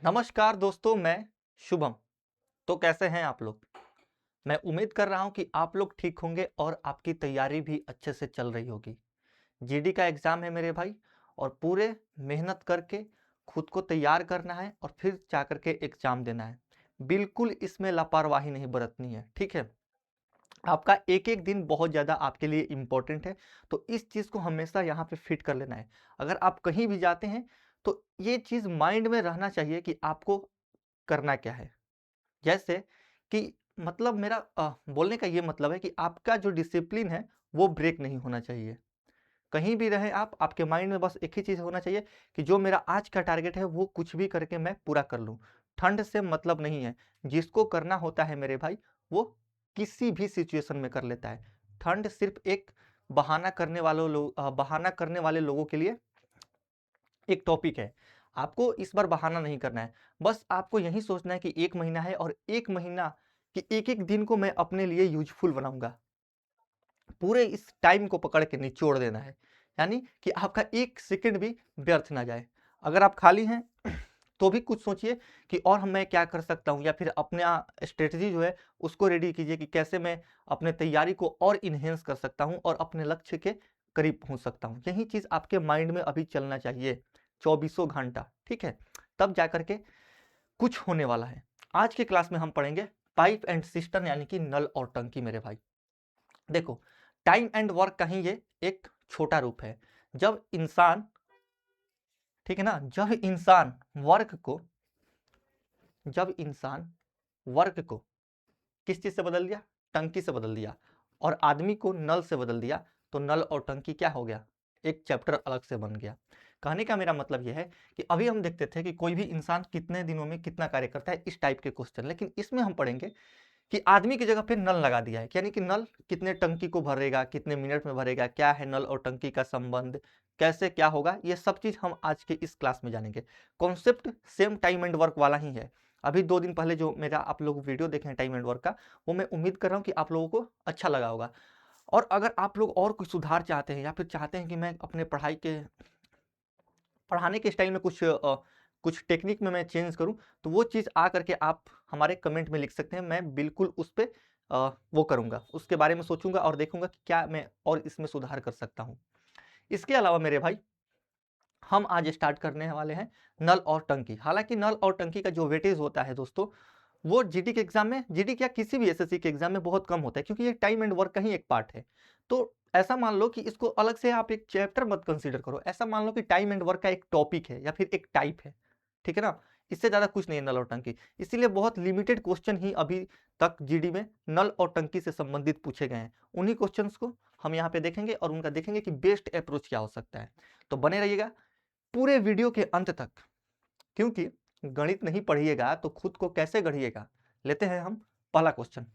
नमस्कार दोस्तों, मैं शुभम। तो कैसे हैं आप लोग? मैं उम्मीद कर रहा हूं कि आप लोग ठीक होंगे और आपकी तैयारी भी अच्छे से चल रही होगी। जीडी का एग्ज़ाम है मेरे भाई और पूरे मेहनत करके खुद को तैयार करना है और फिर जाकर के एग्ज़ाम देना है। बिल्कुल इसमें लापरवाही नहीं बरतनी है, ठीक है? आपका एक-एक दिन बहुत ज़्यादा आपके लिए इम्पोर्टेंट है, तो इस चीज़ को हमेशा यहाँ पे फिट कर लेना है। अगर आप कहीं भी जाते हैं, तो ये चीज़ माइंड में रहना चाहिए कि आपको करना क्या है। जैसे कि मतलब मेरा बोलने का ये मतलब है कि आपका जो डिसिप्लिन है, वो ब्रेक नहीं होना चाहिए। कहीं भी रहें आप, आपके माइंड में बस एक ही चीज़ होना चाहिए कि जो मेरा आज का टारगेट है, वो कुछ भी करके मैं पूरा कर लूँ। ठंड से मतलब नहीं है, जिसको करना होता है मेरे भाई, वो किसी भी सिचुएशन में कर लेता है। ठंड सिर्फ़ एक बहाना करने वाले लोगों के लिए एक टॉपिक है। आपको इस बार बहाना नहीं करना है। बस आपको यही सोचना है कि 1 महीना है और 1 महीना के एक-एक दिन को मैं अपने लिए यूज़फुल बनाऊँगा। पूरे इस टाइम को पकड़ के निचोड़ देना है। यानी कि आपका 1 सेकंड भी व्यर्थ ना जाए। अगर आप खाली हैं तो भी कुछ सोचिए कि और मैं क्या कर सकता हूँ या फिर अपना स्ट्रैटेजी जो है उसको रेडी कीजिए कि कैसे मैं अपने तैयारी को और इन्हेंस कर सकता हूँ और अपने लक्ष्य के करीब पहुँच सकता हूँ। यही चीज़ आपके माइंड में अभी चलना चाहिए चौबीसों घंटा, ठीक है? तब जा कर के कुछ होने वाला है। आज की क्लास में हम पढ़ेंगे पाइप एंड सिस्टम यानी कि नल और टंकी मेरे भाई। देखो, टाइम एंड वर्क का ही ये एक छोटा रूप है। जब इंसान, ठीक है ना, जब इंसान वर्क को किस चीज से बदल दिया, टंकी से बदल दिया, और आदमी को नल से बदल दिया, तो नल और टंकी क्या हो गया, एक चैप्टर अलग से बन गया। कहने का मेरा मतलब यह है कि अभी हम देखते थे कि कोई भी इंसान कितने दिनों में कितना कार्य करता है, इस टाइप के क्वेश्चन, लेकिन इसमें हम पढ़ेंगे कि आदमी की जगह पे नल लगा दिया है, यानी कि नल कितने टंकी को भरेगा, कितने मिनट में भरेगा, क्या है नल और टंकी का संबंध, कैसे क्या होगा, ये सब चीज हम आज के इस क्लास में जानेंगे। Concept same time and work वाला ही है। अभी 2 दिन पहले जो मेरा आप लोग वीडियो देखे हैं टाइम एंड वर्क का, वो मैं उम्मीद कर रहा हूँ कि आप लोगों को अच्छा लगा होगा। और अगर आप लोग और कुछ सुधार चाहते हैं या फिर चाहते हैं कि मैं अपने पढ़ाने के स्टाइल में कुछ टेक्निक में मैं चेंज करूं, तो वो चीज़ आ करके आप हमारे कमेंट में लिख सकते हैं। मैं बिल्कुल उस पे वो करूंगा, उसके बारे में सोचूंगा और देखूंगा कि क्या मैं और इसमें सुधार कर सकता हूं। इसके अलावा मेरे भाई, हम आज स्टार्ट करने वाले हैं नल और टंकी। हालांकि नल और टंकी का जो वेटेज होता है दोस्तों, वो जीडी के एग्जाम में, जीडी क्या किसी भी एसएससी के एग्जाम में बहुत कम होता है, क्योंकि ये टाइम एंड वर्क का ही एक पार्ट है। तो ऐसा मान लो कि इसको अलग से आप एक चैप्टर मत कंसीडर करो, ऐसा मान लो कि टाइम एंड वर्क का एक टॉपिक है या फिर एक टाइप है, ठीक है ना? इससे ज्यादा कुछ नहीं है नल और टंकी। इसीलिए बहुत लिमिटेड क्वेश्चन ही अभी तक जीडी में नल और टंकी से संबंधित पूछे गए हैं। उन्हीं क्वेश्चंस को हम यहाँ पे देखेंगे और उनका देखेंगे कि बेस्ट अप्रोच क्या हो सकता है। तो बने रहिएगा पूरे वीडियो के अंत तक, क्योंकि गणित नहीं पढ़िएगा तो खुद को कैसे गढ़िएगा। लेते हैं हम पहला क्वेश्चन,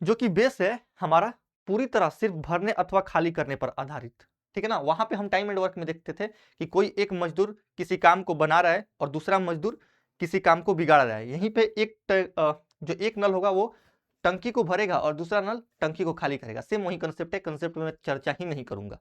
जो कि बेस है हमारा पूरी तरह सिर्फ भरने अथवा खाली करने पर आधारित, ठीक है ना? वहां पे हम टाइम एंड वर्क में देखते थे कि कोई एक मजदूर किसी काम को बना रहा है और दूसरा मजदूर किसी काम को बिगाड़ रहा है। यहीं पे जो एक नल होगा वो टंकी को भरेगा और दूसरा नल टंकी को खाली करेगा। सेम वही कंसेप्ट है, कंसेप्ट में मैं चर्चा ही नहीं करूंगा।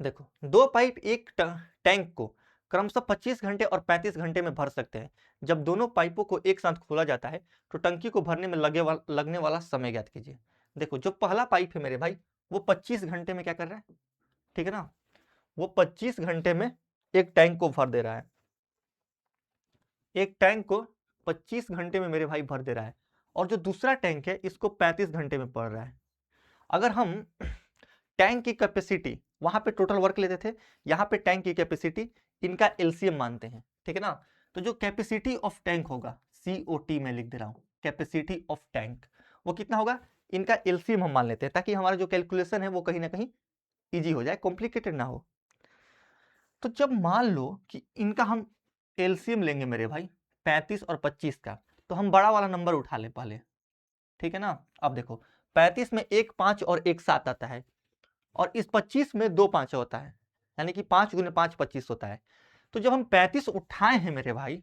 देखो, दो पाइप एक टैंक को क्रमशः 25 घंटे और 35 घंटे में भर सकते हैं। जब दोनों पाइपों को एक साथ खोला जाता है तो टंकी को भरने में लगने वाला समय ज्ञात कीजिए। देखो, जो पहला पाइप है मेरे भाई, वो 25 घंटे में क्या कर रहा है, ठीक है ना? वो 25 घंटे में एक टैंक को भर दे रहा है। एक टैंक को 25 घंटे में मेरे भाई भर दे रहा है, और जो दूसरा टैंक है इसको 35 घंटे में पड़ रहा है। अगर हम टैंक की कैपेसिटी, वहां पे टोटल वर्क लेते थे, यहाँ पे टैंक की कैपेसिटी, इनका एलसीएम मानते हैं, ठीक है ना? तो जो कैपेसिटी ऑफ टैंक होगा, सीओटी में लिख दे रहा हूं, कैपेसिटी ऑफ टैंक, वो कितना होगा, इनका एलसीएम हम मान लेते हैं ताकि हमारा जो कैलकुलेशन है वो कहीं ना कहीं इजी हो जाए, कॉम्प्लिकेटेड ना हो। तो जब मान लो कि इनका हम एलसीएम लेंगे मेरे भाई 35 और 25 का, तो हम बड़ा वाला नंबर उठा ले पहले, ठीक है ना? अब देखो, 35 में एक 5 और एक 7 आता है, और इस 25 में दो 5 होता है, यानी कि 5 गुने 5 25 होता है। तो जब हम 35 उठाए हैं मेरे भाई,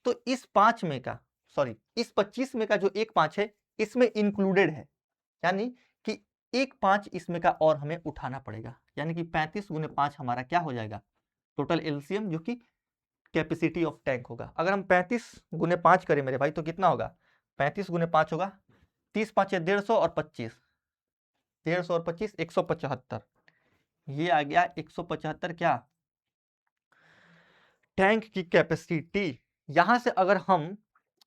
तो इस 5 में का, सॉरी, इस 25 में का जो एक 5 है इसमें इंक्लूडेड है, यानी कि एक 5 इसमें का और हमें उठाना पड़ेगा, यानी कि 35 गुने 5 हमारा क्या हो जाएगा, टोटल एलसीएम, जो कि कैपेसिटी ऑफ टैंक होगा। अगर हम 35 गुने 5 करें मेरे भाई तो कितना होगा, 35 गुने 5 होगा 30 5 150 और 25, 150 और 25 175, ये आ गया 175 क्या, टैंक की कैपेसिटी। यहां से अगर हम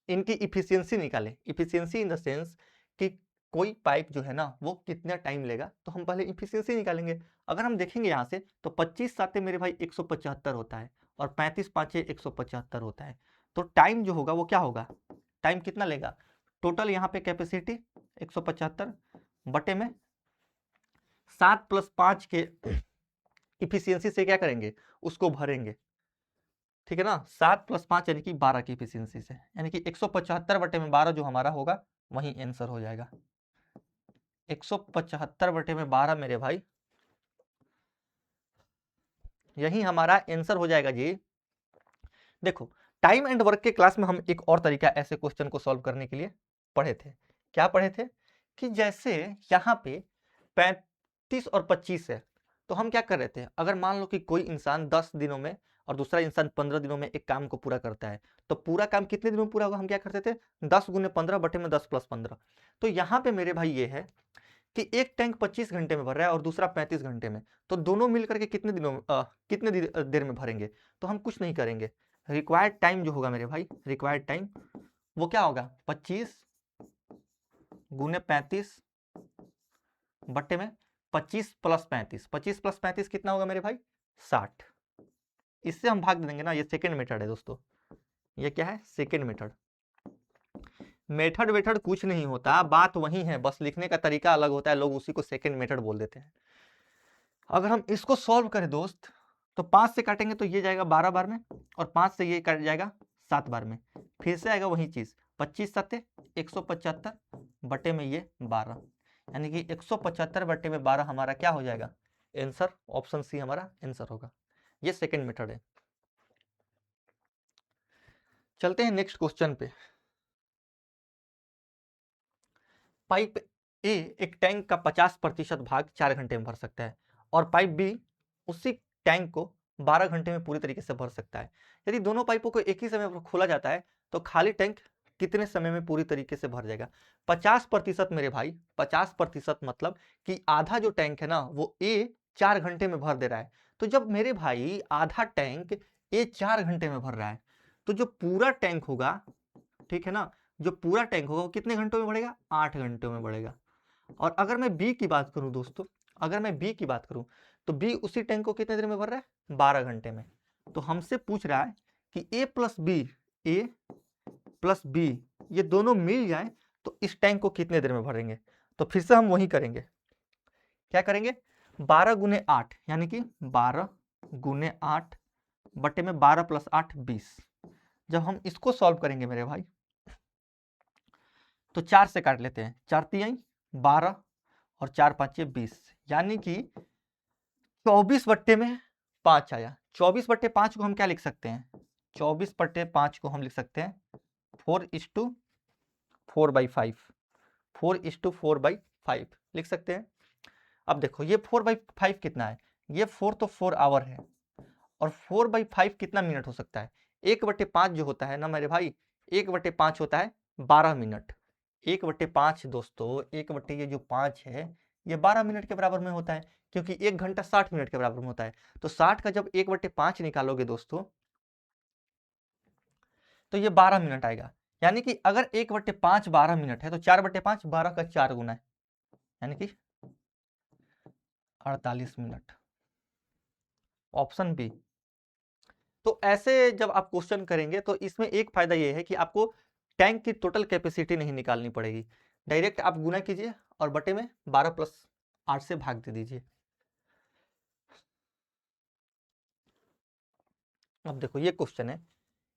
इनकी इफिशियंसी निकालें, इफिशियंसी इन द सेंस कि कोई पाइप जो है ना वो कितना टाइम लेगा, तो हम पहले इफिशियंसी निकालेंगे। अगर हम देखेंगे यहाँ से तो 25 साते मेरे भाई 175 होता है और 35 पाँचे 175 होता है, तो टाइम जो होगा वो क्या होगा, टाइम कितना लेगा, टोटल यहाँ पे कैपेसिटी 175 बटे में 7 + 5 के इफिशियंसी से क्या करेंगे, उसको भरेंगे, ठीक है ना। 7 + 5 यानी कि 12 की इफिशियंसी से, यानी कि 175 बटे में 12 जो हमारा होगा वही आंसर हो जाएगा। 175 बटे में 12 मेरे भाई, यही हमारा आंसर हो जाएगा जी। देखो टाइम एंड वर्क के क्लास में हम एक और तरीका ऐसे क्वेश्चन को सॉल्व करने के लिए पढ़े थे। क्या पढ़े थे कि जैसे यहाँ पे 35 और 25 है, तो हम क्या कर रहे थे, अगर मान लो कि कोई इंसान 10 दिनों में और दूसरा इंसान 15 दिनों में एक काम को पूरा करता है, तो पूरा काम कितने दिनों में पूरा होगा, हम क्या करते थे 10 गुने 15 बटे में 10 + 15। तो यहाँ पे मेरे भाई ये है कि एक टैंक 25 घंटे में भर रहा है और दूसरा 35 घंटे में, तो दोनों मिलकर के कितने दिनों कितने देर में भरेंगे, तो हम कुछ नहीं करेंगे, रिक्वायर्ड टाइम जो होगा मेरे भाई, रिक्वायर्ड टाइम वो क्या होगा 25 गुने 35 बट्टे में 25 + 35, 25 + 35 कितना होगा मेरे भाई 60। इससे हम भाग देंगे ना, ये सेकेंड मेथड है दोस्तों, ये क्या है सेकेंड मेथड। मेथड वेथड कुछ नहीं होता, बात वही है, बस लिखने का तरीका अलग होता है, लोग उसी को सेकेंड मेथड बोल देते हैं। अगर हम इसको सॉल्व करें दोस्त, तो 5 से काटेंगे तो ये जाएगा 12 बार में, और 5 से ये कट जाएगा 7 बार में, फिर से आएगा वही चीज 25 सत्ते 175 बटे में ये 12, यानी कि 175 बटे में 12 हमारा क्या हो जाएगा आंसर, ऑप्शन सी हमारा आंसर होगा। ये सेकेंड मेथड है। चलते हैं नेक्स्ट क्वेश्चन पे। पाइप ए एक टैंक का 50% भाग 4 घंटे में भर सकता है, और पाइप बी उसी टैंक को 12 घंटे में पूरी तरीके से भर सकता है। यदि दोनों पाइपों को एक ही समय पर खोला जाता है तो खाली टैंक कितने समय में पूरी तरीके से भर जाएगा। 50% मेरे भाई, 50% मतलब कि आधा जो टैंक है ना वो ए 4 घंटे में भर दे रहा है। तो जब मेरे भाई आधा टैंक ए 4 घंटे में भर रहा है, तो जो पूरा टैंक होगा, ठीक है ना, जो पूरा टैंक होगा वो कितने घंटों में बढ़ेगा, 8 घंटों में बढ़ेगा। और अगर मैं बी की बात करूं दोस्तों, अगर मैं बी की बात करूं तो बी उसी टैंक को कितने देर में भर रहा है 12 घंटे में। तो हमसे पूछ रहा है कि ए प्लस बी ये दोनों मिल जाए तो इस टैंक को कितने देर में भरेंगे। तो फिर से हम वही करेंगे, क्या करेंगे 12 गुने 8 यानी कि 12 गुने 8 बटे में 12 + 8 20। जब हम इसको सॉल्व करेंगे मेरे भाई तो 4 से काट लेते हैं, 4 तिहाई 12 और 4 5 20, यानी कि 24 बट्टे में 5 आया। 24 बट्टे 5 को हम क्या लिख सकते हैं, 24 बट्टे 5 को हम लिख सकते हैं 4:4/5, 4:4/5 लिख सकते हैं। अब देखो ये 4/5 कितना है, ये 4 तो 4 आवर है, और 4/5 कितना मिनट हो सकता है, 1/5 जो होता है ना मेरे भाई, 1/5 होता है 12 मिनट। 1/5 दोस्तों, 1 ये जो 5 है ये 12 मिनट के बराबर में होता है, क्योंकि 1 घंटा 60 मिनट के बराबर में होता है। तो 60 का जब 1/5 निकालोगे दोस्तों तो ये 12 मिनट आएगा। यानी कि अगर 1/5 12 मिनट है तो 4/5 12 का 4 गुना है, यानी कि 48 मिनट, ऑप्शन बी। तो ऐसे जब आप क्वेश्चन करेंगे तो इसमें एक फायदा ये है कि आपको टैंक की टोटल कैपेसिटी नहीं निकालनी पड़ेगी, डायरेक्ट आप गुना कीजिए और बटे में 12 + 8 से भाग दे दीजिए। अब देखो ये क्वेश्चन है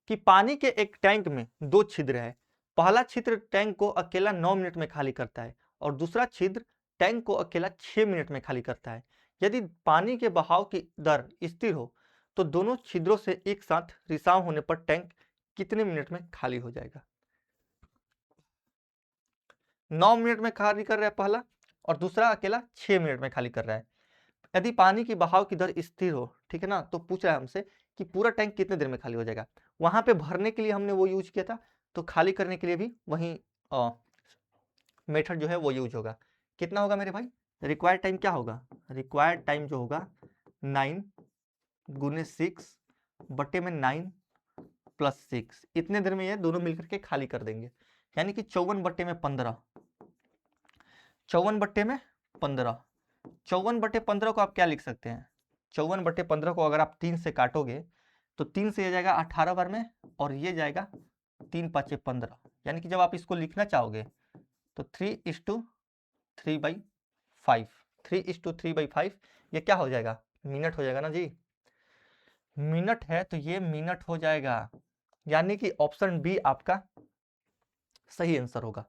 कि पानी के एक टैंक में 2 छिद्र है, पहला छिद्र टैंक को अकेला 9 मिनट में खाली करता है और दूसरा छिद्र टैंक को अकेला 6 मिनट में खाली करता है। यदि पानी के बहाव की दर स्थिर हो तो दोनों छिद्रों से एक साथ रिसाव होने पर टैंक कितने मिनट में खाली हो जाएगा। 9 मिनट में खाली कर रहा है पहला, और दूसरा अकेला 6 मिनट में खाली कर रहा है। यदि पानी की बहाव की दर स्थिर हो, ठीक है ना, तो पूछ रहा है हमसे कि पूरा टैंक कितने देर में खाली हो जाएगा। वहां पे भरने के लिए हमने वो यूज किया था, तो खाली करने के लिए भी वही मेथड जो है वो यूज होगा। कितना होगा मेरे भाई, रिक्वायर्ड टाइम क्या होगा, रिक्वायर्ड टाइम जो होगा 9 गुने 6 बटे में 9 प्लस 6, इतने देर में ये दोनों मिलकर के खाली कर देंगे, यानी कि 54 बटे में 15, 54 बटे में 15, 54 बटे 15 को आप क्या लिख सकते हैं, 54 बटे 15 को अगर आप 3 से काटोगे तो 3 से ये जाएगा 18 बार में, और ये जाएगा 3 पाँचे 15, यानी कि जब आप इसको लिखना चाहोगे तो 3:3/5, 3:3/5, ये क्या हो जाएगा, मिनट हो जाएगा ना जी, मिनट है तो ये मिनट हो जाएगा, यानी कि ऑप्शन बी आपका सही आंसर होगा।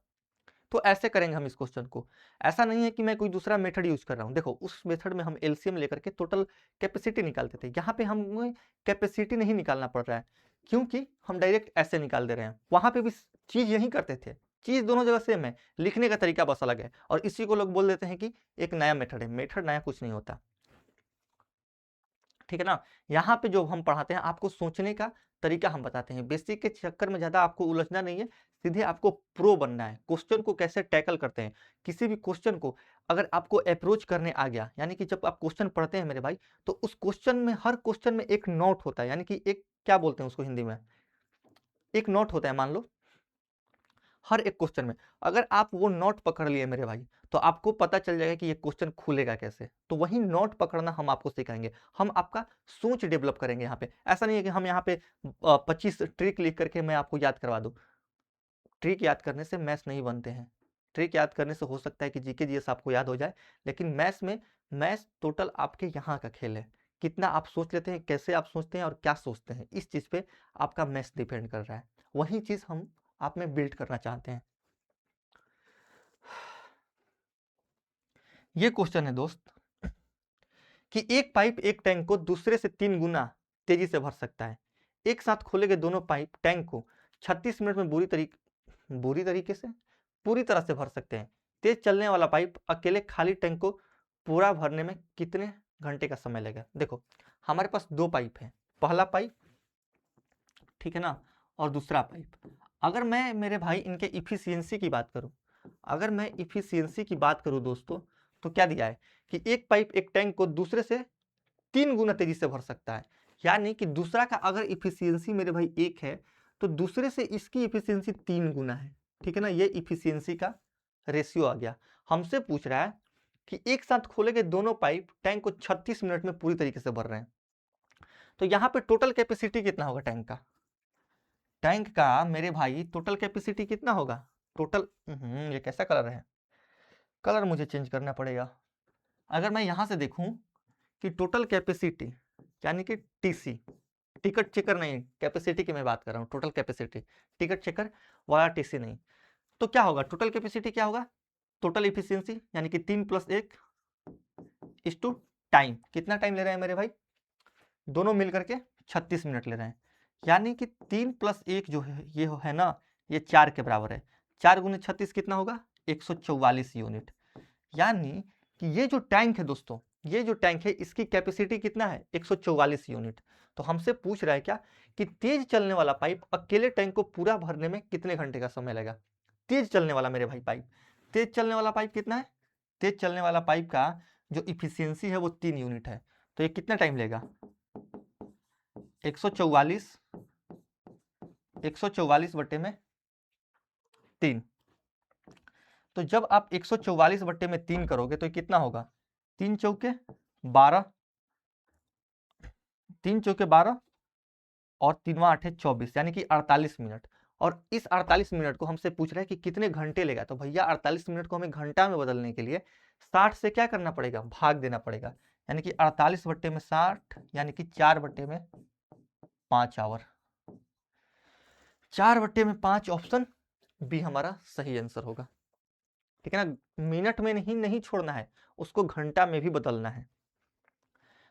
तो ऐसे करेंगे हम इस क्वेश्चन को, ऐसा नहीं है कि मैं कोई दूसरा मेथड यूज कर रहा हूं। देखो उस मेथड में हम एलसीएम लेकर के टोटल कैपेसिटी निकालते थे, यहाँ पे हमें कैपेसिटी नहीं निकालना पड़ रहा है, क्योंकि हम डायरेक्ट ऐसे निकाल दे रहे हैं। वहां पे भी चीज यही करते थे, चीज दोनों जगह सेम है, लिखने का तरीका बस अलग है, और इसी को लोग बोल देते हैं कि एक नया मेथड है। मेथड नया कुछ नहीं होता, ठीक है ना। यहाँ पे जो हम पढ़ाते हैं आपको सोचने का तरीका हम बताते हैं, बेसिक के चक्कर में ज्यादा आपको उलझना नहीं है, सीधे आपको प्रो बनना है। क्वेश्चन को कैसे टैकल करते हैं, किसी भी क्वेश्चन को अगर आपको अप्रोच करने आ गया, यानी कि जब आप क्वेश्चन पढ़ते हैं मेरे भाई, तो उस क्वेश्चन में, हर क्वेश्चन में एक नोट होता है, यानी कि एक क्या बोलते हैं उसको हिंदी में, एक नोट होता है। मान लो हर एक क्वेश्चन में अगर आप वो नोट पकड़ लिए मेरे भाई, तो आपको पता चल जाएगा कि ये क्वेश्चन खुलेगा कैसे। तो वही नोट पकड़ना हम आपको सिखाएंगे, हम आपका सोच डेवलप करेंगे। यहाँ पे ऐसा नहीं है कि हम यहाँ पे 25 ट्रिक लिख करके मैं आपको याद करवा दूं। ट्रिक याद करने से मैथ्स नहीं बनते हैं, ट्रिक याद करने से हो सकता है कि जीके जीएस आपको याद हो जाए, लेकिन मैथ्स में, मैथ्स टोटल आपके यहाँ का खेल है, कितना आप सोच लेते हैं, कैसे आप सोचते हैं और क्या सोचते हैं, इस चीज पे आपका मैथ्स डिपेंड कर रहा है। वही चीज हम आप में बिल्ड करना चाहते हैं। ये क्वेश्चन है दोस्त कि एक पाइप एक टैंक को दूसरे से 3 गुना तेजी से भर सकता है। एक साथ खोले गए दोनों पाइप टैंक को 36 मिनट में पूरी तरह से भर सकते हैं। तेज चलने वाला पाइप अकेले खाली टैंक को पूरा भरने में कितने घंटे का समय लगेगा। देखो हमारे पास दो पाइप है, पहला पाइप, ठीक है ना, और दूसरा पाइप। अगर मैं मेरे भाई इनके इफिशियंसी की बात करूं, अगर मैं इफिशियंसी की बात करूं दोस्तों, तो क्या दिया है कि एक पाइप एक टैंक को दूसरे से 3 गुना तेजी से भर सकता है, यानी कि दूसरा का अगर इफिशियंसी मेरे भाई 1 है, तो दूसरे से इसकी इफिशियंसी 3 गुना है, ठीक है ना। ये इफिशियंसी का रेशियो आ गया। हमसे पूछ रहा है कि एक साथ खोले गए दोनों पाइप टैंक को 36 मिनट में पूरी तरीके से भर रहे हैं। तो यहाँ पे टोटल कैपेसिटी कितना होगा टैंक का, टैंक का मेरे भाई टोटल कैपेसिटी कितना होगा, टोटल ये कैसा कलर है, कलर मुझे चेंज करना पड़ेगा। अगर मैं यहां से देखूं कि टोटल कैपेसिटी, यानी कि टीसी, टिकट चेकर नहीं, कैपेसिटी की मैं बात कर रहा हूं, टोटल कैपेसिटी, टिकट चेकर वाला टीसी नहीं, तो क्या होगा टोटल कैपेसिटी, क्या होगा टोटल इफिशियंसी, यानी कि 3 + 1 = टाइम। कितना टाइम ले रहे हैं मेरे भाई, दोनों मिलकर के 36 मिनट ले रहे हैं, यानी कि 3 + 1 जो है ये है ना, ये 4 के बराबर है। 4 × 36 कितना होगा, 144 यूनिट। यानी कि ये जो टैंक है दोस्तों, ये जो टैंक है इसकी कैपेसिटी कितना है, 144 यूनिट। तो हमसे पूछ रहा है क्या कि तेज चलने वाला पाइप अकेले टैंक को पूरा भरने में कितने घंटे का समय लगेगा। तेज चलने वाला मेरे भाई पाइप, तेज चलने वाला पाइप कितना है, तेज चलने वाला पाइप का जो इफिशियंसी है वो 3 यूनिट है, तो ये कितना टाइम लेगा, 144 बटे में 3। तो जब आप 144 बटे में 3 करोगे तो कितना होगा, 3 चौके 12, 3 चौके 12 और 3 8 24, यानी कि 48 मिनट। और इस 48 मिनट को हमसे पूछ रहा है कि कितने घंटे लेगा। तो भैया 48 मिनट को हमें घंटा में बदलने के लिए 60 से क्या करना पड़ेगा, भाग देना पड़ेगा, यानी कि 48 बटे में 60, यानी कि 4 बटे में 5 आवर, 4 बटे में 5, ऑप्शन बी हमारा सही आंसर होगा, ठीक है ना। मिनट में नहीं छोड़ना है, उसको घंटा में भी बदलना है।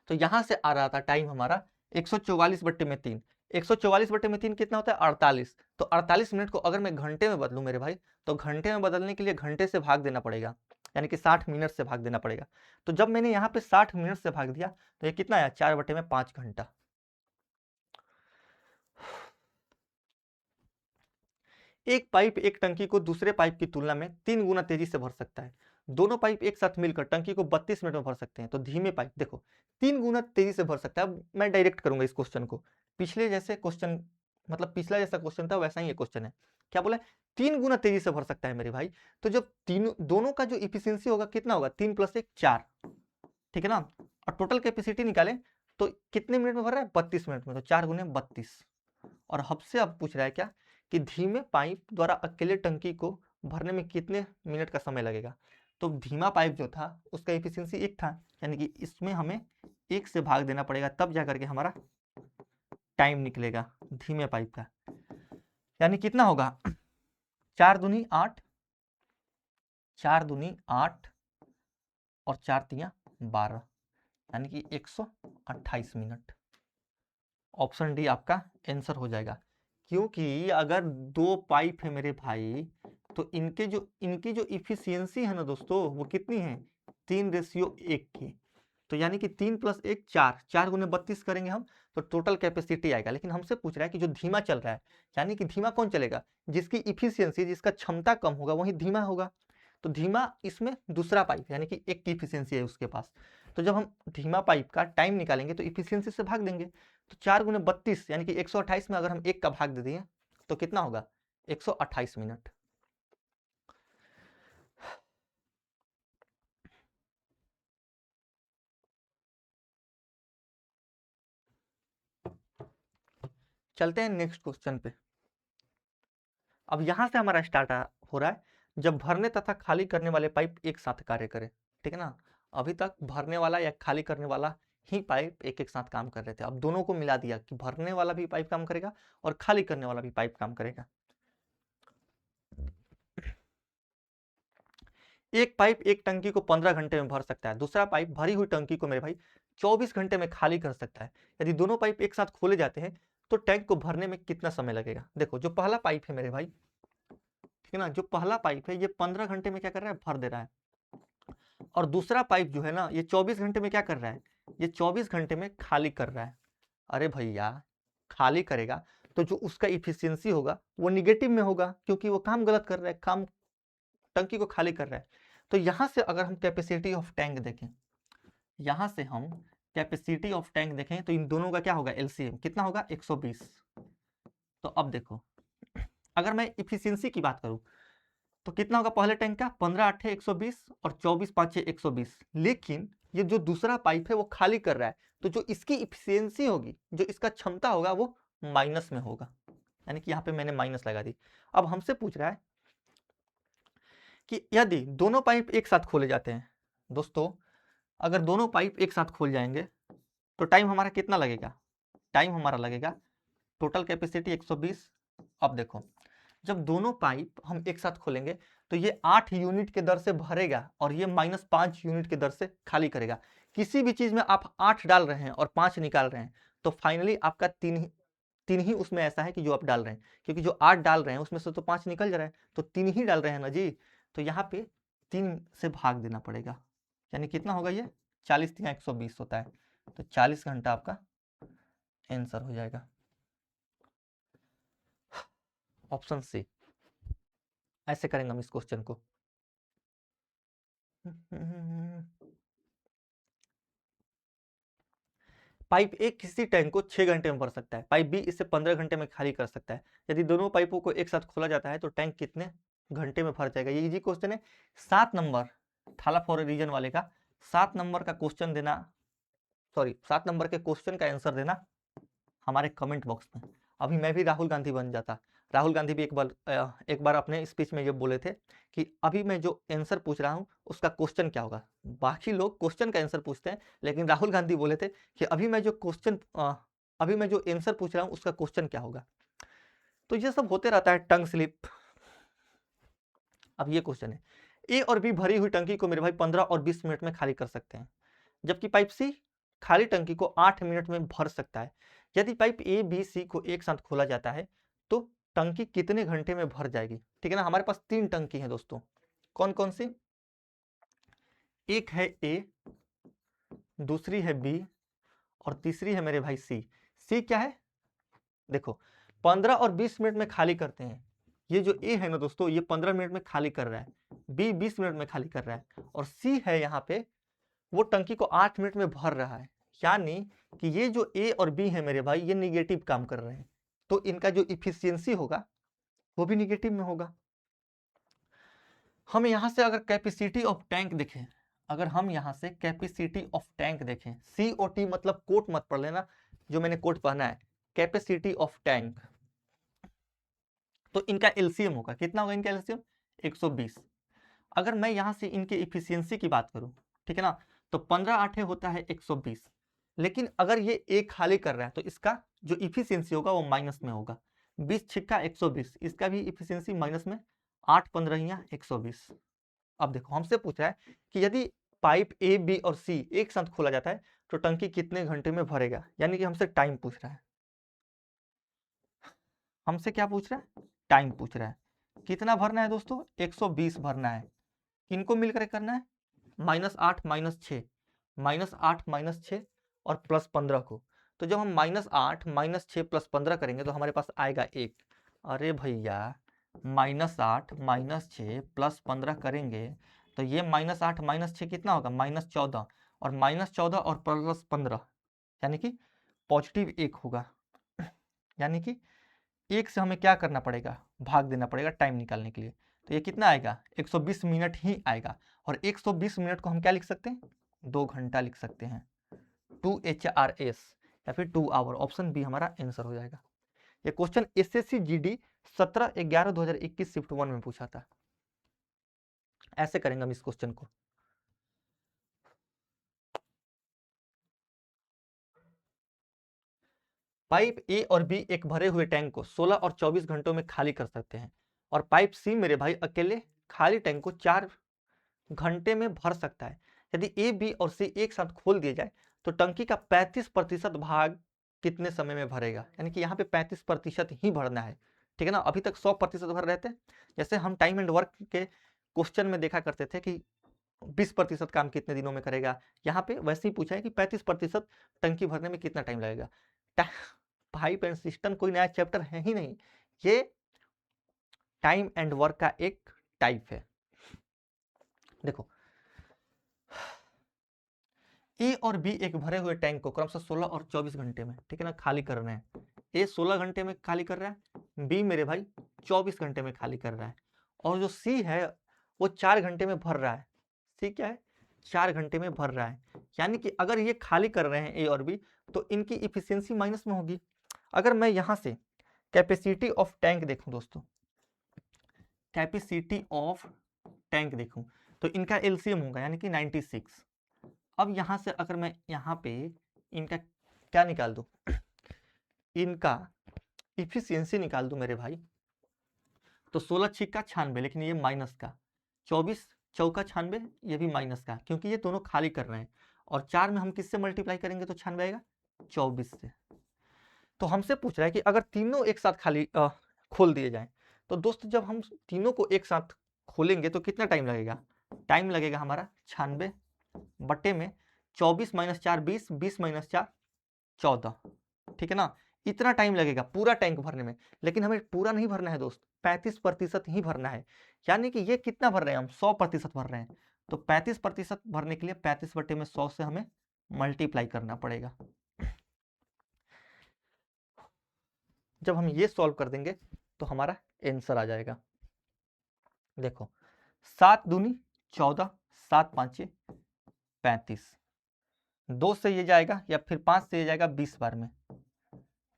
तो यहां से आ रहा था टाइम हमारा 144 बटे में 3, 144 बटे में 3 कितना होता है, 48। तो 48 मिनट को अगर मैं घंटे में बदलूं मेरे भाई, तो घंटे में बदलने के लिए घंटे से भाग देना पड़ेगा, यानी कि 60 मिनट से भाग देना पड़ेगा। तो जब मैंने यहाँ पे 60 मिनट से भाग दिया तो ये कितना आया, 4/5 घंटा। एक पाइप एक टंकी को दूसरे पाइप की तुलना में 3 गुना तेजी से भर सकता है। दोनों पाइप एक साथ मिलकर टंकी को 32 मिनट में भर सकते हैं। तो धीमे पाइप देखो 3 गुना तेजी से भर सकता है। अब मैं डायरेक्ट करूंगा इस क्वेश्चन को, पिछले जैसे क्वेश्चन मतलब पिछला जैसा क्वेश्चन था वैसा ही ये क्वेश्चन है। क्या बोला, 3 गुना तेजी से भर सकता है मेरे भाई। तो जब तीनों दोनों का जो इफिशियंसी होगा कितना होगा, 3 + 1 4, ठीक है ना। और टोटल कैपेसिटी निकालें तो कितने मिनट में भर रहा है, 32 मिनट में। तो 4 × 32। और हमसे अब पूछ रहा है क्या, कि धीमे पाइप द्वारा अकेले टंकी को भरने में कितने मिनट का समय लगेगा। तो धीमा पाइप जो था उसका एफिशिएंसी 1 था, यानी कि इसमें हमें 1 से भाग देना पड़ेगा, तब जाकर के हमारा टाइम निकलेगा धीमे पाइप का। यानी कितना होगा, 4 दूनी 8, 4 दूनी 8 और 4 तियां 12, यानी कि 128 मिनट। ऑप्शन डी आपका आंसर हो जाएगा। क्योंकि अगर 2 पाइप है मेरे भाई तो इनकी जो इफिशियंसी है ना दोस्तों, वो कितनी है, 3:1 की। तो यानी कि 3 + 1 4, 4 × 32 करेंगे हम तो टोटल कैपेसिटी आएगा। लेकिन हमसे पूछ रहा है कि जो धीमा चल रहा है, यानी कि धीमा कौन चलेगा, जिसकी इफिशियंसी जिसका क्षमता कम होगा वही धीमा होगा। तो धीमा इसमें दूसरा पाइप, यानी कि 1 की इफिशियंसी है उसके पास। तो जब हम धीमा पाइप का टाइम निकालेंगे तो इफिशियंसी से भाग देंगे। तो 4 × 32 यानी कि 128 में अगर हम 1 का भाग दे दिए तो कितना होगा, 128 मिनट। चलते हैं नेक्स्ट क्वेश्चन पे। अब यहां से हमारा स्टार्ट हो रहा है, जब भरने तथा खाली करने वाले पाइप एक साथ कार्य करें, ठीक है ना। अभी तक भरने वाला या खाली करने वाला ही पाइप एक एक साथ काम कर रहे थे, अब दोनों को मिला दिया कि भरने वाला भी पाइप काम करेगा और खाली करने वाला भी पाइप काम करेगा। एक पाइप एक टंकी को 15 घंटे में भर सकता है, दूसरा पाइप भरी हुई टंकी को मेरे भाई 24 घंटे में खाली कर सकता है। यदि दोनों पाइप एक साथ खोले जाते हैं तो टैंक को भरने में कितना समय लगेगा। देखो जो पहला पाइप है मेरे भाई, ठीक है ना, जो पहला पाइप है ये 15 घंटे में क्या कर रहा है, भर दे रहा है। और दूसरा पाइप जो है ना ये 24 घंटे में क्या कर रहा है, ये 24 घंटे में खाली कर रहा है। अरे भैया खाली करेगा तो जो उसका इफिशियंसी होगा वो निगेटिव में होगा, क्योंकि वो काम गलत कर रहा है, काम टंकी को खाली कर रहा है। तो यहां से अगर हम कैपेसिटी ऑफ टैंक देखें, यहां से हम कैपेसिटी ऑफ टैंक देखें तो इन दोनों का क्या होगा, एलसीएम कितना होगा, 120। तो अब देखो अगर मैं इफिशियंसी की बात करूं तो कितना होगा पहले टैंक का, 15 8 120 और 24 5 120। लेकिन ये जो दूसरा पाइप है वो खाली कर रहा है, तो जो इसकी इफिशियंसी होगी, जो इसका क्षमता होगा वो माइनस में होगा, यानी कि यहाँ पे मैंने माइनस लगा दी। अब हमसे पूछ रहा है कि यदि दोनों पाइप एक साथ खोले जाते हैं, दोस्तों अगर दोनों पाइप एक साथ खोल जाएंगे तो टाइम हमारा कितना लगेगा, टाइम हमारा लगेगा टोटल कैपेसिटी 120। अब देखो जब दोनों पाइप हम एक साथ खोलेंगे तो ये 8 यूनिट के दर से भरेगा और ये -5 यूनिट के दर से खाली करेगा। किसी भी चीज में आप 8 डाल रहे हैं और 5 निकाल रहे हैं तो फाइनली आपका तीन ही उसमें ऐसा है कि जो आप डाल रहे हैं, क्योंकि जो 8 डाल रहे हैं उसमें से तो 5 निकल जा रहा है, तो 3 ही डाल रहे हैं ना जी। तो यहाँ पे 3 से भाग देना पड़ेगा, यानी कितना होगा ये, 40 × 120 होता है। तो 40 घंटा आपका आंसर हो जाएगा, ऑप्शन सी। ऐसे करेंगे हम इस क्वेश्चन को। पाइप ए किसी टैंक को 6 घंटे में भर सकता है, पाइप बी इसे 15 घंटे में खाली कर सकता है। यदि दोनों पाइपों को एक साथ खोला जाता है तो टैंक कितने घंटे में भर जाएगा। ये इजी क्वेश्चन है। 7 नंबर थाला फॉर रीजन वाले का 7 नंबर का क्वेश्चन देना, सॉरी 7 नंबर के क्वेश्चन का आंसर देना हमारे कमेंट बॉक्स में। अभी मैं भी राहुल गांधी बन जाता। राहुल गांधी भी एक बार अपने स्पीच में ये बोले थे कि अभी मैं जो आंसर पूछ रहा हूँ उसका क्वेश्चन क्या होगा। बाकी लोग क्वेश्चन का आंसर पूछते हैं, लेकिन राहुल गांधी बोले थे कि अभी मैं जो आंसर पूछ रहा हूँ उसका क्वेश्चन क्या होगा। तो ये सब होते रहता है, टंग स्लिप। अब ये क्वेश्चन है, ए और बी भरी हुई टंकी को मेरे भाई 15 और 20 मिनट में खाली कर सकते हैं, जबकि पाइप सी खाली टंकी को 8 मिनट में भर सकता है। यदि पाइप ए बी सी को एक साथ खोला जाता है तो टंकी कितने घंटे में भर जाएगी। ठीक है ना, हमारे पास 3 टंकी है दोस्तों, कौन कौन सी, एक है ए, दूसरी है बी और तीसरी है मेरे भाई सी। सी क्या है? देखो 15 और 20 मिनट में खाली करते हैं। ये जो ए है ना दोस्तों, ये 15 मिनट में खाली कर रहा है, बी 20 मिनट में खाली कर रहा है, और सी है यहाँ पे, वो टंकी को 8 मिनट में भर रहा है। यानी कि ये जो ए और बी है मेरे भाई, ये निगेटिव काम कर रहे हैं, तो इनका जो इफिशियंसी होगा वो भी निगेटिव में होगा। हम यहाँ से अगर कैपेसिटी ऑफ टैंक देखें, अगर हम यहाँ से कैपेसिटी ऑफ टैंक देखें, COT मतलब कोट मत पढ़ लेना, जो मैंने कोट पढ़ना है, कैपेसिटी ऑफ टैंक, तो इनका एलसीएम होगा, कितना होगा इनका एलसीएम? 120। अगर मैं यहाँ से इनके इफिशियंसी की बात करूँ, ठीक है ना, तो 15 आठे होता है 120, लेकिन अगर ये एक खाली कर रहा है तो इसका जो इफिशियंसी होगा वो माइनस में होगा। 20 छिक्का 120, इसका भी इफिशियंसी माइनस में, 8 15 120। अब देखो हमसे पूछ रहा है कि यदि पाइप ए बी और सी एक साथ खोला जाता है तो टंकी कितने घंटे में भरेगा, यानी कि हमसे टाइम पूछ रहा है। हमसे क्या पूछ रहा है? टाइम पूछ रहा है। कितना भरना है दोस्तों? 120 भरना है। किनको मिलकर करना है? -8 -6, -8 -6 और +15 को। तो जब हम -8 -6 +15 करेंगे तो हमारे पास आएगा 1। अरे भैया -8 -6 +15 करेंगे तो ये -8 -6 कितना होगा? -14, और -14 और +15 यानी कि पॉजिटिव 1 होगा। यानी कि 1 से हमें क्या करना पड़ेगा? भाग देना पड़ेगा टाइम निकालने के लिए। तो ये कितना आएगा? 120 मिनट ही आएगा, और 120 मिनट को हम क्या लिख सकते हैं? 2 घंटा लिख सकते हैं, 2 HRS या फिर 2 आवर। ऑप्शन बी हमारा आंसर हो जाएगा। ये क्वेश्चन SSC GD 17/11/2021 शिफ्ट 1 में पूछा था। ऐसे करेंगे हम इस क्वेश्चन को। पाइप ए और बी एक भरे हुए टैंक को 16 और 24 घंटों में खाली कर सकते हैं, और पाइप सी मेरे भाई अकेले खाली टैंक को 4 घंटे में भर सकता है। यदि ए बी और सी एक साथ खोल दिए जाए तो टंकी का 35% भाग कितने समय में भरेगा? यानी कि यहाँ पे 35% ही भरना है, ठीक है ना। अभी तक 100% भर रहे थे। जैसे हम टाइम एंड वर्क के क्वेश्चन में देखा करते थे कि 20% काम कितने दिनों में करेगा, यहाँ पे वैसे ही पूछा है कि 35% टंकी भरने में कितना टाइम लगेगा। पाइप एंड सिस्टम कोई नया चैप्टर है ही नहीं, ये टाइम एंड वर्क का एक टाइप है। देखो ए और बी एक भरे हुए टैंक को क्रमशः 16 और 24 घंटे में, ठीक है ना, खाली कर रहे हैं। ए 16 घंटे में खाली कर रहा है, बी मेरे भाई 24 घंटे में खाली कर रहा है, और जो सी है वो 4 घंटे में भर रहा है। सी क्या है? 4 घंटे में भर रहा है। यानी कि अगर ये खाली कर रहे हैं ए और बी तो इनकी इफिशियंसी माइनस में होगी। अगर मैं यहाँ से कैपेसिटी ऑफ टैंक देखूं दोस्तों, कैपेसिटी ऑफ टैंक देखूं तो इनका एलसीएम होगा यानी कि 96। अब यहाँ से अगर मैं यहाँ पे इनका क्या निकाल दूं, इनका इफिशियंसी निकाल दूं मेरे भाई, तो 16 छिक्का 96, लेकिन ये माइनस का, 24 चौका 96, ये भी माइनस का, क्योंकि ये दोनों खाली कर रहे हैं। और 4 में हम किससे मल्टीप्लाई करेंगे तो 96 आएगा? 24 से। तो हमसे पूछ रहा है कि अगर तीनों एक साथ खाली खोल दिए जाएं तो दोस्त जब हम तीनों को एक साथ खोलेंगे तो कितना टाइम लगेगा? टाइम लगेगा हमारा 96 बटे में 24 - 4 20, 20 - 4 14, ठीक है ना। इतना टाइम लगेगा पूरा टैंक भरने में, लेकिन हमें पूरा नहीं भरना है दोस्त, 35% ही भरना है। यानी कि ये कितना भर रहे हैं हम? 100% भर रहे हैं। तो 35% भरने के लिए 35 बटे में 100 से हमें मल्टीप्लाई करना पड़ेगा। जब हम ये सॉल्व कर देंगे तो हमारा आंसर आ जाएगा। देखो 7 दूनी 14, 7 5 35, 2 से ये जाएगा या फिर 5 से ये जाएगा 20 बार में,